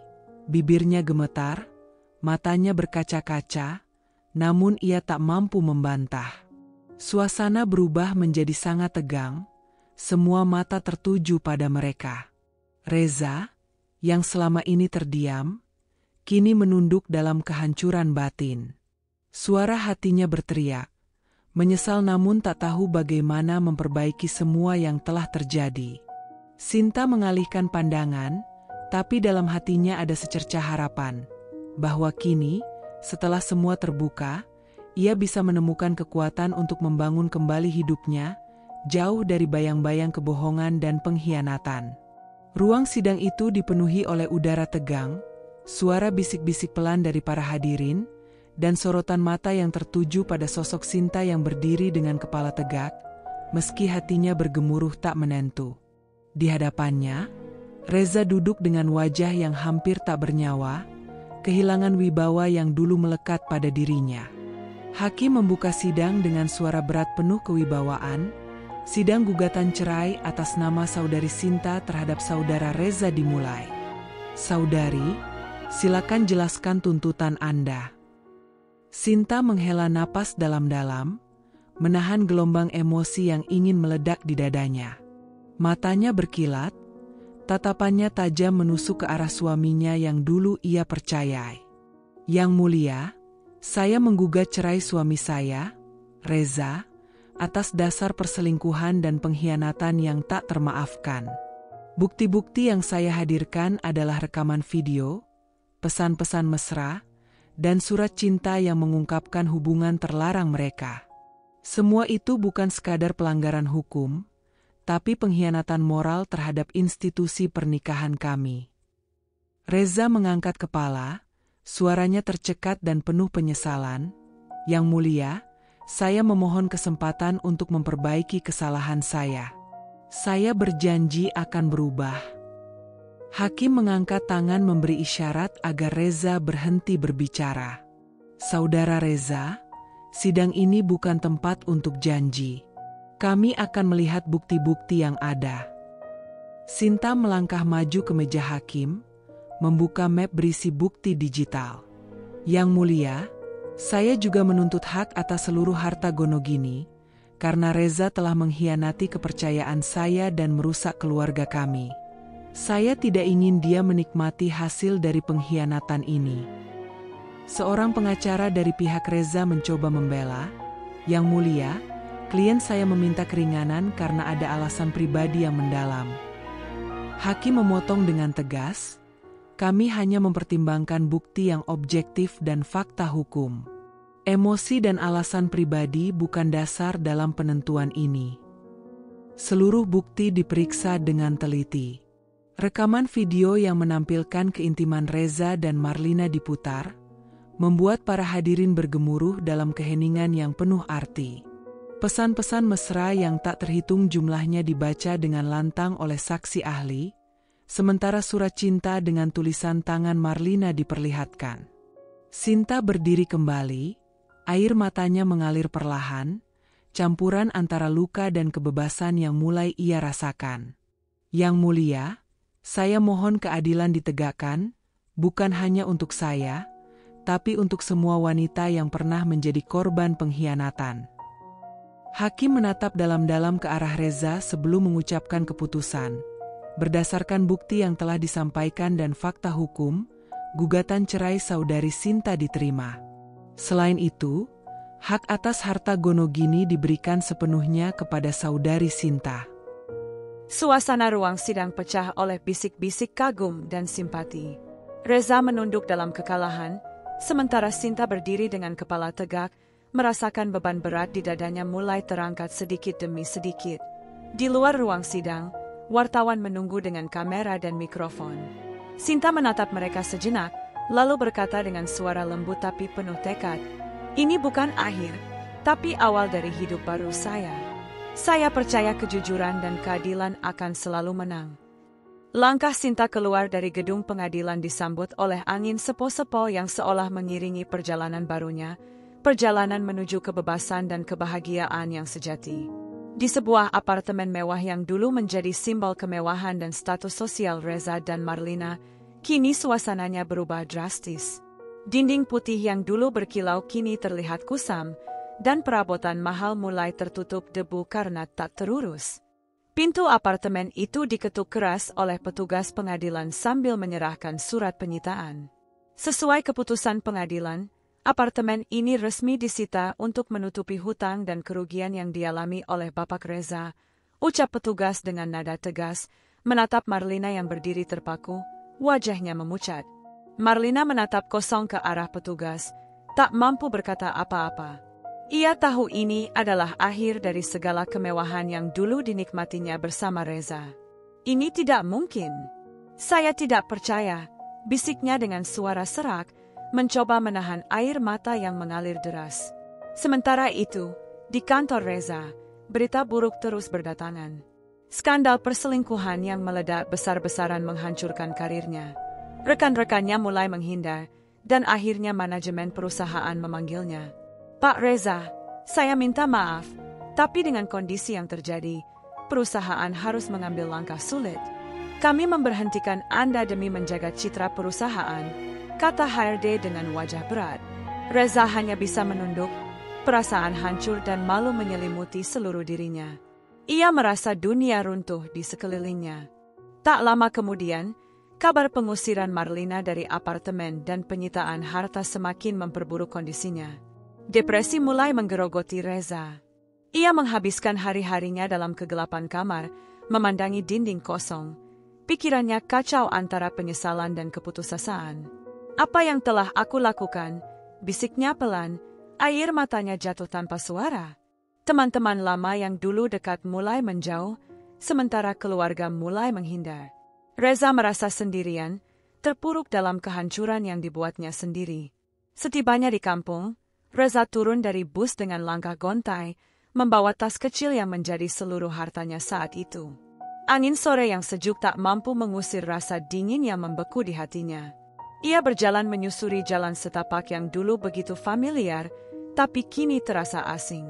Speaker 2: Bibirnya gemetar, matanya berkaca-kaca, namun ia tak mampu membantah. Suasana berubah menjadi sangat tegang, semua mata tertuju pada mereka. Reza, yang selama ini terdiam, kini menunduk dalam kehancuran batin. Suara hatinya berteriak, menyesal namun tak tahu bagaimana memperbaiki semua yang telah terjadi. Sinta mengalihkan pandangan, tapi dalam hatinya ada secercah harapan, bahwa kini, setelah semua terbuka, ia bisa menemukan kekuatan untuk membangun kembali hidupnya, jauh dari bayang-bayang kebohongan dan pengkhianatan. Ruang sidang itu dipenuhi oleh udara tegang, suara bisik-bisik pelan dari para hadirin, dan sorotan mata yang tertuju pada sosok Sinta yang berdiri dengan kepala tegak, meski hatinya bergemuruh tak menentu. Di hadapannya, Reza duduk dengan wajah yang hampir tak bernyawa, kehilangan wibawa yang dulu melekat pada dirinya. Hakim membuka sidang dengan suara berat penuh kewibawaan. Sidang gugatan cerai atas nama saudari Sinta terhadap saudara Reza dimulai. Saudari, silakan jelaskan tuntutan Anda. Sinta menghela napas dalam-dalam, menahan gelombang emosi yang ingin meledak di dadanya. Matanya berkilat, tatapannya tajam menusuk ke arah suaminya yang dulu ia percayai. Yang mulia, saya menggugat cerai suami saya, Reza, atas dasar perselingkuhan dan pengkhianatan yang tak termaafkan. Bukti-bukti yang saya hadirkan adalah rekaman video, pesan-pesan mesra, dan surat cinta yang mengungkapkan hubungan terlarang mereka. Semua itu bukan sekadar pelanggaran hukum, tapi pengkhianatan moral terhadap institusi pernikahan kami. Reza mengangkat kepala, suaranya tercekat dan penuh penyesalan. Yang mulia, saya memohon kesempatan untuk memperbaiki kesalahan saya. Saya berjanji akan berubah. Hakim mengangkat tangan memberi isyarat agar Reza berhenti berbicara. Saudara Reza, sidang ini bukan tempat untuk janji. Kami akan melihat bukti-bukti yang ada. Sinta melangkah maju ke meja hakim, membuka map berisi bukti digital. Yang mulia, saya juga menuntut hak atas seluruh harta Gonogini, karena Reza telah mengkhianati kepercayaan saya dan merusak keluarga kami. Saya tidak ingin dia menikmati hasil dari pengkhianatan ini. Seorang pengacara dari pihak Reza mencoba membela. Yang mulia, klien saya meminta keringanan karena ada alasan pribadi yang mendalam. Hakim memotong dengan tegas, kami hanya mempertimbangkan bukti yang objektif dan fakta hukum. Emosi dan alasan pribadi bukan dasar dalam penentuan ini. Seluruh bukti diperiksa dengan teliti. Rekaman video yang menampilkan keintiman Reza dan Marlina diputar, membuat para hadirin bergemuruh dalam keheningan yang penuh arti. Pesan-pesan mesra yang tak terhitung jumlahnya dibaca dengan lantang oleh saksi ahli, sementara surat cinta dengan tulisan tangan Marlina diperlihatkan. Sinta berdiri kembali, air matanya mengalir perlahan, campuran antara luka dan kebebasan yang mulai ia rasakan. Yang mulia, saya mohon keadilan ditegakkan, bukan hanya untuk saya, tapi untuk semua wanita yang pernah menjadi korban pengkhianatan. Hakim menatap dalam-dalam ke arah Reza sebelum mengucapkan keputusan. Berdasarkan bukti yang telah disampaikan dan fakta hukum, gugatan cerai saudari Sinta diterima. Selain itu, hak atas harta Gonogini diberikan sepenuhnya kepada saudari Sinta.
Speaker 3: Suasana ruang sidang pecah oleh bisik-bisik kagum dan simpati. Reza menunduk dalam kekalahan, sementara Sinta berdiri dengan kepala tegak, merasakan beban berat di dadanya mulai terangkat sedikit demi sedikit. Di luar ruang sidang, wartawan menunggu dengan kamera dan mikrofon. Sinta menatap mereka sejenak, lalu berkata dengan suara lembut tapi penuh tekad, "Ini bukan akhir, tapi awal dari hidup baru saya. Saya percaya kejujuran dan keadilan akan selalu menang." Langkah Sinta keluar dari gedung pengadilan disambut oleh angin sepo-sepo yang seolah mengiringi perjalanan barunya, perjalanan menuju kebebasan dan kebahagiaan yang sejati. Di sebuah apartemen mewah yang dulu menjadi simbol kemewahan dan status sosial Reza dan Marlina, Kini suasananya berubah drastis. Dinding putih yang dulu berkilau kini terlihat kusam, dan perabotan mahal mulai tertutup debu karena tak terurus. Pintu apartemen itu diketuk keras oleh petugas pengadilan sambil menyerahkan surat penyitaan. Sesuai keputusan pengadilan, apartemen ini resmi disita untuk menutupi hutang dan kerugian yang dialami oleh Bapak Reza, ucap petugas dengan nada tegas, menatap Marlina yang berdiri terpaku, wajahnya memucat. Marlina menatap kosong ke arah petugas, tak mampu berkata apa-apa. Ia tahu ini adalah akhir dari segala kemewahan yang dulu dinikmatinya bersama Reza. Ini tidak mungkin. Saya tidak percaya, bisiknya dengan suara serak, mencoba menahan air mata yang mengalir deras. Sementara itu, di kantor Reza, berita buruk terus berdatangan. Skandal perselingkuhan yang meledak besar-besaran menghancurkan karirnya. Rekan-rekannya mulai menghindar, dan akhirnya manajemen perusahaan memanggilnya. Pak Reza, saya minta maaf, tapi dengan kondisi yang terjadi, perusahaan harus mengambil langkah sulit. Kami memberhentikan Anda demi menjaga citra perusahaan, kata HRD dengan wajah berat. Reza hanya bisa menunduk, perasaan hancur dan malu menyelimuti seluruh dirinya. Ia merasa dunia runtuh di sekelilingnya. Tak lama kemudian, kabar pengusiran Marlina dari apartemen dan penyitaan harta semakin memperburuk kondisinya. Depresi mulai menggerogoti Reza. Ia menghabiskan hari-harinya dalam kegelapan kamar, memandangi dinding kosong. Pikirannya kacau antara penyesalan dan keputusasaan. Apa yang telah aku lakukan? Bisiknya pelan, air matanya jatuh tanpa suara. Teman-teman lama yang dulu dekat mulai menjauh, sementara keluarga mulai menghindar. Reza merasa sendirian, terpuruk dalam kehancuran yang dibuatnya sendiri. Setibanya di kampung, Reza turun dari bus dengan langkah gontai, membawa tas kecil yang menjadi seluruh hartanya saat itu. Angin sore yang sejuk tak mampu mengusir rasa dingin yang membeku di hatinya. Ia berjalan menyusuri jalan setapak yang dulu begitu familiar, tapi kini terasa asing.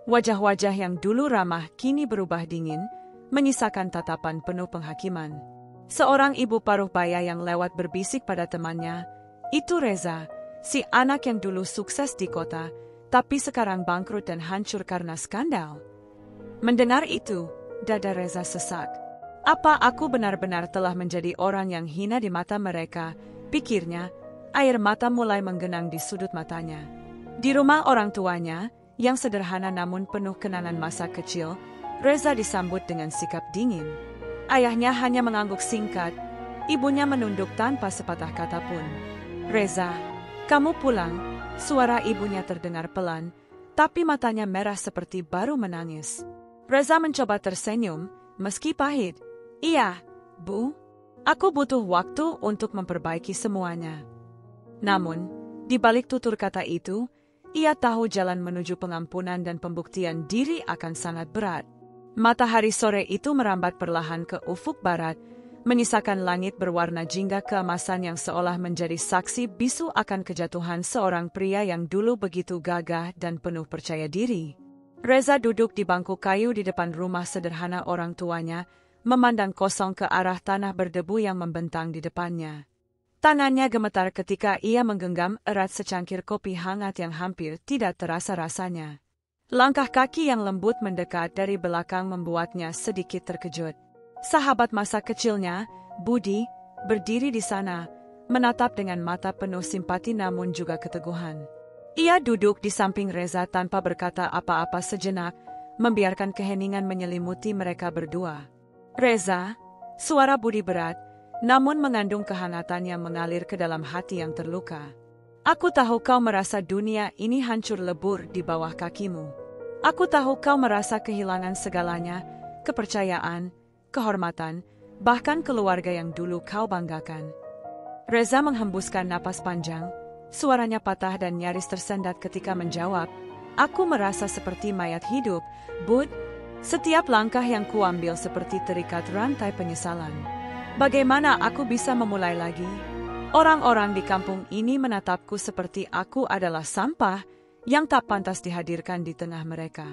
Speaker 3: Wajah-wajah yang dulu ramah kini berubah dingin, menyisakan tatapan penuh penghakiman. Seorang ibu paruh baya yang lewat berbisik pada temannya, "Itu Reza, si anak yang dulu sukses di kota, tapi sekarang bangkrut dan hancur karena skandal." Mendengar itu, dada Reza sesak. Apa aku benar-benar telah menjadi orang yang hina di mata mereka, pikirnya, air mata mulai menggenang di sudut matanya. Di rumah orang tuanya, yang sederhana namun penuh kenangan masa kecil, Reza disambut dengan sikap dingin. Ayahnya hanya mengangguk singkat, ibunya menunduk tanpa sepatah kata pun. "Reza, kamu pulang," suara ibunya terdengar pelan, tapi matanya merah seperti baru menangis. Reza mencoba tersenyum, meski pahit. "Iya, Bu. Aku butuh waktu untuk memperbaiki semuanya." Namun, di balik tutur kata itu, ia tahu jalan menuju pengampunan dan pembuktian diri akan sangat berat. Matahari sore itu merambat perlahan ke ufuk barat, menyisakan langit berwarna jingga keemasan yang seolah menjadi saksi bisu akan kejatuhan seorang pria yang dulu begitu gagah dan penuh percaya diri. Reza duduk di bangku kayu di depan rumah sederhana orang tuanya, memandang kosong ke arah tanah berdebu yang membentang di depannya. Tangannya gemetar ketika ia menggenggam erat secangkir kopi hangat yang hampir tidak terasa rasanya. Langkah kaki yang lembut mendekat dari belakang membuatnya sedikit terkejut. Sahabat masa kecilnya, Budi, berdiri di sana, menatap dengan mata penuh simpati namun juga keteguhan. Ia duduk di samping Reza tanpa berkata apa-apa sejenak, membiarkan keheningan menyelimuti mereka berdua. "Reza," suara Budi berat, namun mengandung kehangatan yang mengalir ke dalam hati yang terluka. "Aku tahu kau merasa dunia ini hancur lebur di bawah kakimu. Aku tahu kau merasa kehilangan segalanya, kepercayaan, kehormatan, bahkan keluarga yang dulu kau banggakan." Reza menghembuskan napas panjang, suaranya patah dan nyaris tersendat ketika menjawab, "Aku merasa seperti mayat hidup, Bud. Setiap langkah yang kuambil seperti terikat rantai penyesalan. Bagaimana aku bisa memulai lagi? Orang-orang di kampung ini menatapku seperti aku adalah sampah yang tak pantas dihadirkan di tengah mereka."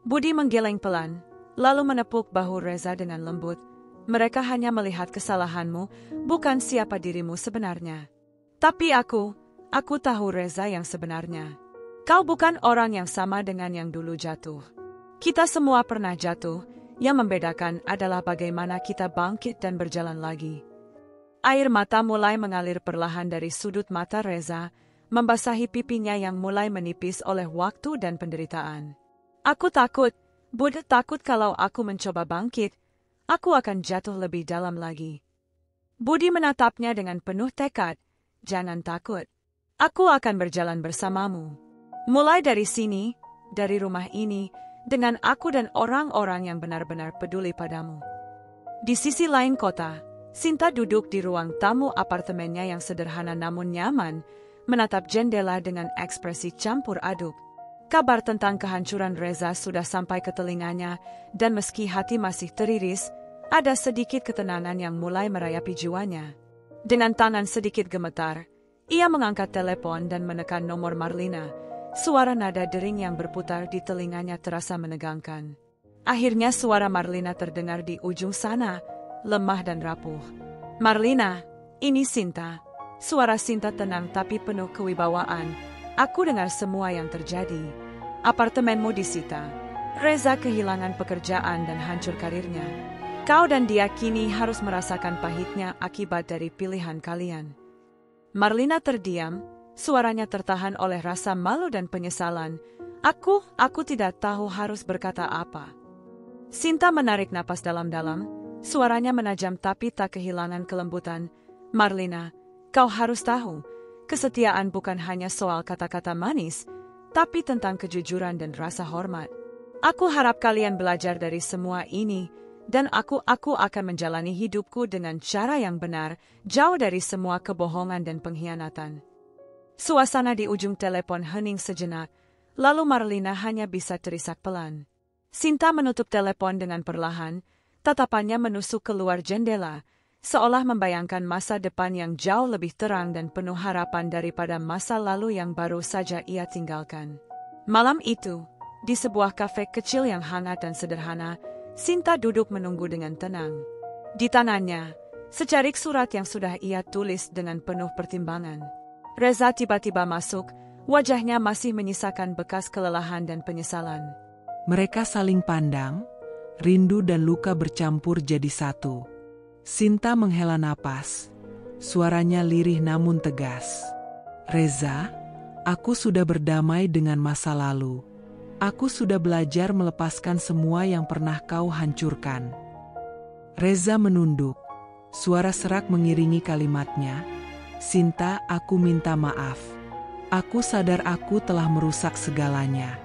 Speaker 3: Budi menggeleng pelan, lalu menepuk bahu Reza dengan lembut. Mereka hanya melihat kesalahanmu, bukan siapa dirimu sebenarnya. Tapi aku tahu Reza yang sebenarnya. Kau bukan orang yang sama dengan yang dulu jatuh. Kita semua pernah jatuh, yang membedakan adalah bagaimana kita bangkit dan berjalan lagi. Air mata mulai mengalir perlahan dari sudut mata Reza, membasahi pipinya yang mulai menipis oleh waktu dan penderitaan. Aku takut, takut kalau aku mencoba bangkit, aku akan jatuh lebih dalam lagi. Budi menatapnya dengan penuh tekad. Jangan takut. Aku akan berjalan bersamamu. Mulai dari sini, dari rumah ini, dengan aku dan orang-orang yang benar-benar peduli padamu. Di sisi lain kota, Sinta duduk di ruang tamu apartemennya yang sederhana namun nyaman, menatap jendela dengan ekspresi campur aduk. Kabar tentang kehancuran Reza sudah sampai ke telinganya, dan meski hati masih teriris, ada sedikit ketenangan yang mulai merayapi jiwanya. Dengan tangan sedikit gemetar, ia mengangkat telepon dan menekan nomor Marlina. Suara nada dering yang berputar di telinganya terasa menegangkan. Akhirnya suara Marlina terdengar di ujung sana, lemah dan rapuh. Marlina, ini Sinta. Suara Sinta tenang tapi penuh kewibawaan. Aku dengar semua yang terjadi. Apartemenmu disita. Reza kehilangan pekerjaan dan hancur karirnya. Kau dan dia kini harus merasakan pahitnya akibat dari pilihan kalian. Marlina terdiam, suaranya tertahan oleh rasa malu dan penyesalan. Aku tidak tahu harus berkata apa. Sinta menarik napas dalam-dalam. Suaranya menajam tapi tak kehilangan kelembutan. Marlina, kau harus tahu, kesetiaan bukan hanya soal kata-kata manis, tapi tentang kejujuran dan rasa hormat. Aku harap kalian belajar dari semua ini, dan aku akan menjalani hidupku dengan cara yang benar, jauh dari semua kebohongan dan pengkhianatan. Suasana di ujung telepon hening sejenak, lalu Marlina hanya bisa terisak pelan. Sinta menutup telepon dengan perlahan, tatapannya menusuk keluar jendela, seolah membayangkan masa depan yang jauh lebih terang dan penuh harapan daripada masa lalu yang baru saja ia tinggalkan. Malam itu, di sebuah kafe kecil yang hangat dan sederhana, Sinta duduk menunggu dengan tenang. Di tangannya, secarik surat yang sudah ia tulis dengan penuh pertimbangan. Reza tiba-tiba masuk, wajahnya masih menyisakan bekas kelelahan dan penyesalan.
Speaker 2: Mereka saling pandang. Rindu dan luka bercampur jadi satu. Sinta menghela napas. Suaranya lirih namun tegas. Reza, aku sudah berdamai dengan masa lalu. Aku sudah belajar melepaskan semua yang pernah kau hancurkan. Reza menunduk. Suara serak mengiringi kalimatnya. Sinta, aku minta maaf. Aku sadar aku telah merusak segalanya.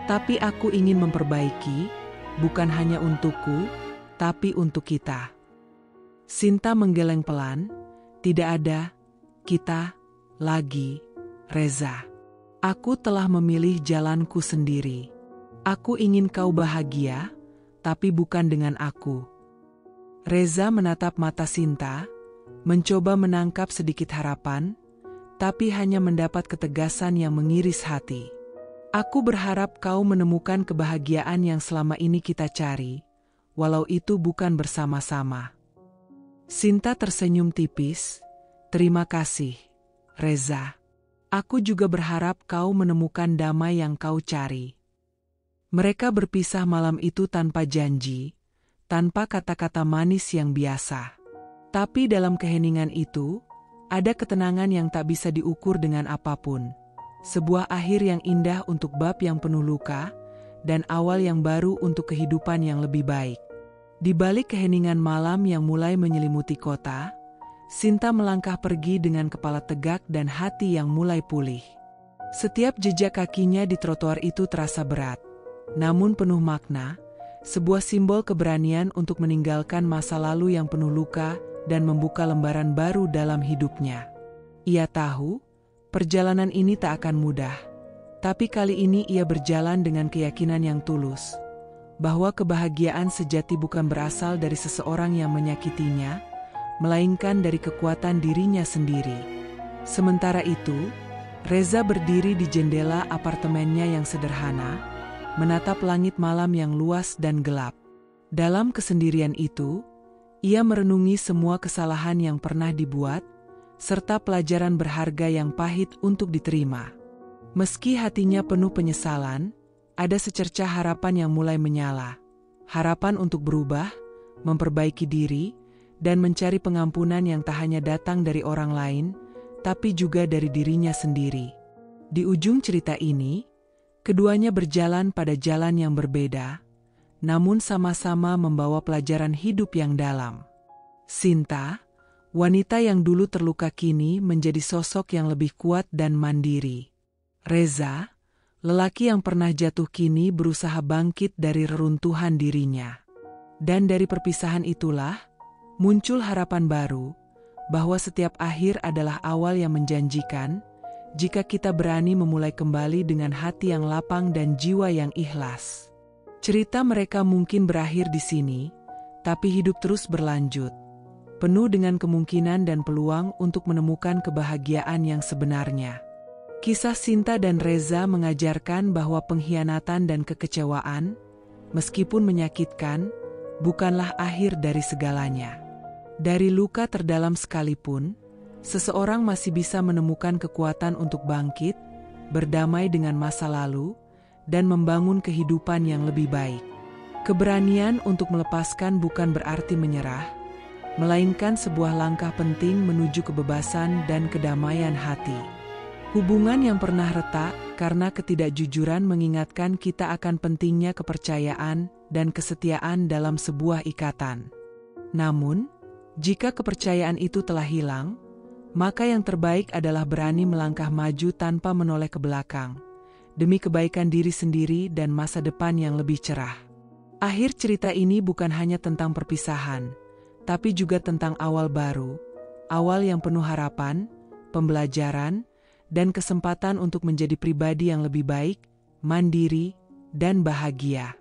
Speaker 2: Tapi aku ingin memperbaiki, bukan hanya untukku, tapi untuk kita. Sinta menggeleng pelan, tidak ada kita lagi, Reza. Aku telah memilih jalanku sendiri. Aku ingin kau bahagia, tapi bukan dengan aku. Reza menatap mata Sinta, mencoba menangkap sedikit harapan, tapi hanya mendapat ketegasan yang mengiris hati. Aku berharap kau menemukan kebahagiaan yang selama ini kita cari, walau itu bukan bersama-sama. Sinta tersenyum tipis. Terima kasih, Reza. Aku juga berharap kau menemukan damai yang kau cari. Mereka berpisah malam itu tanpa janji, tanpa kata-kata manis yang biasa. Tapi dalam keheningan itu, ada ketenangan yang tak bisa diukur dengan apapun. Sebuah akhir yang indah untuk bab yang penuh luka, dan awal yang baru untuk kehidupan yang lebih baik. Di balik keheningan malam yang mulai menyelimuti kota, Sinta melangkah pergi dengan kepala tegak dan hati yang mulai pulih. Setiap jejak kakinya di trotoar itu terasa berat, namun penuh makna, sebuah simbol keberanian untuk meninggalkan masa lalu yang penuh luka dan membuka lembaran baru dalam hidupnya. Ia tahu, perjalanan ini tak akan mudah, tapi kali ini ia berjalan dengan keyakinan yang tulus, bahwa kebahagiaan sejati bukan berasal dari seseorang yang menyakitinya, melainkan dari kekuatan dirinya sendiri. Sementara itu, Reza berdiri di jendela apartemennya yang sederhana, menatap langit malam yang luas dan gelap. Dalam kesendirian itu, Ia merenungi semua kesalahan yang pernah dibuat, serta pelajaran berharga yang pahit untuk diterima. Meski hatinya penuh penyesalan, ada secercah harapan yang mulai menyala. Harapan untuk berubah, memperbaiki diri, dan mencari pengampunan yang tak hanya datang dari orang lain, tapi juga dari dirinya sendiri. Di ujung cerita ini, keduanya berjalan pada jalan yang berbeda, namun sama-sama membawa pelajaran hidup yang dalam. Sinta, wanita yang dulu terluka kini menjadi sosok yang lebih kuat dan mandiri. Reza, lelaki yang pernah jatuh kini berusaha bangkit dari reruntuhan dirinya. Dan dari perpisahan itulah, muncul harapan baru, bahwa setiap akhir adalah awal yang menjanjikan, jika kita berani memulai kembali dengan hati yang lapang dan jiwa yang ikhlas. Cerita mereka mungkin berakhir di sini, tapi hidup terus berlanjut, penuh dengan kemungkinan dan peluang untuk menemukan kebahagiaan yang sebenarnya. Kisah Sinta dan Reza mengajarkan bahwa pengkhianatan dan kekecewaan, meskipun menyakitkan, bukanlah akhir dari segalanya. Dari luka terdalam sekalipun, seseorang masih bisa menemukan kekuatan untuk bangkit, berdamai dengan masa lalu, dan membangun kehidupan yang lebih baik. Keberanian untuk melepaskan bukan berarti menyerah, melainkan sebuah langkah penting menuju kebebasan dan kedamaian hati. Hubungan yang pernah retak karena ketidakjujuran mengingatkan kita akan pentingnya kepercayaan dan kesetiaan dalam sebuah ikatan. Namun, jika kepercayaan itu telah hilang, maka yang terbaik adalah berani melangkah maju tanpa menoleh ke belakang, demi kebaikan diri sendiri dan masa depan yang lebih cerah. Akhir cerita ini bukan hanya tentang perpisahan, tapi juga tentang awal baru, awal yang penuh harapan, pembelajaran, dan kesempatan untuk menjadi pribadi yang lebih baik, mandiri, dan bahagia.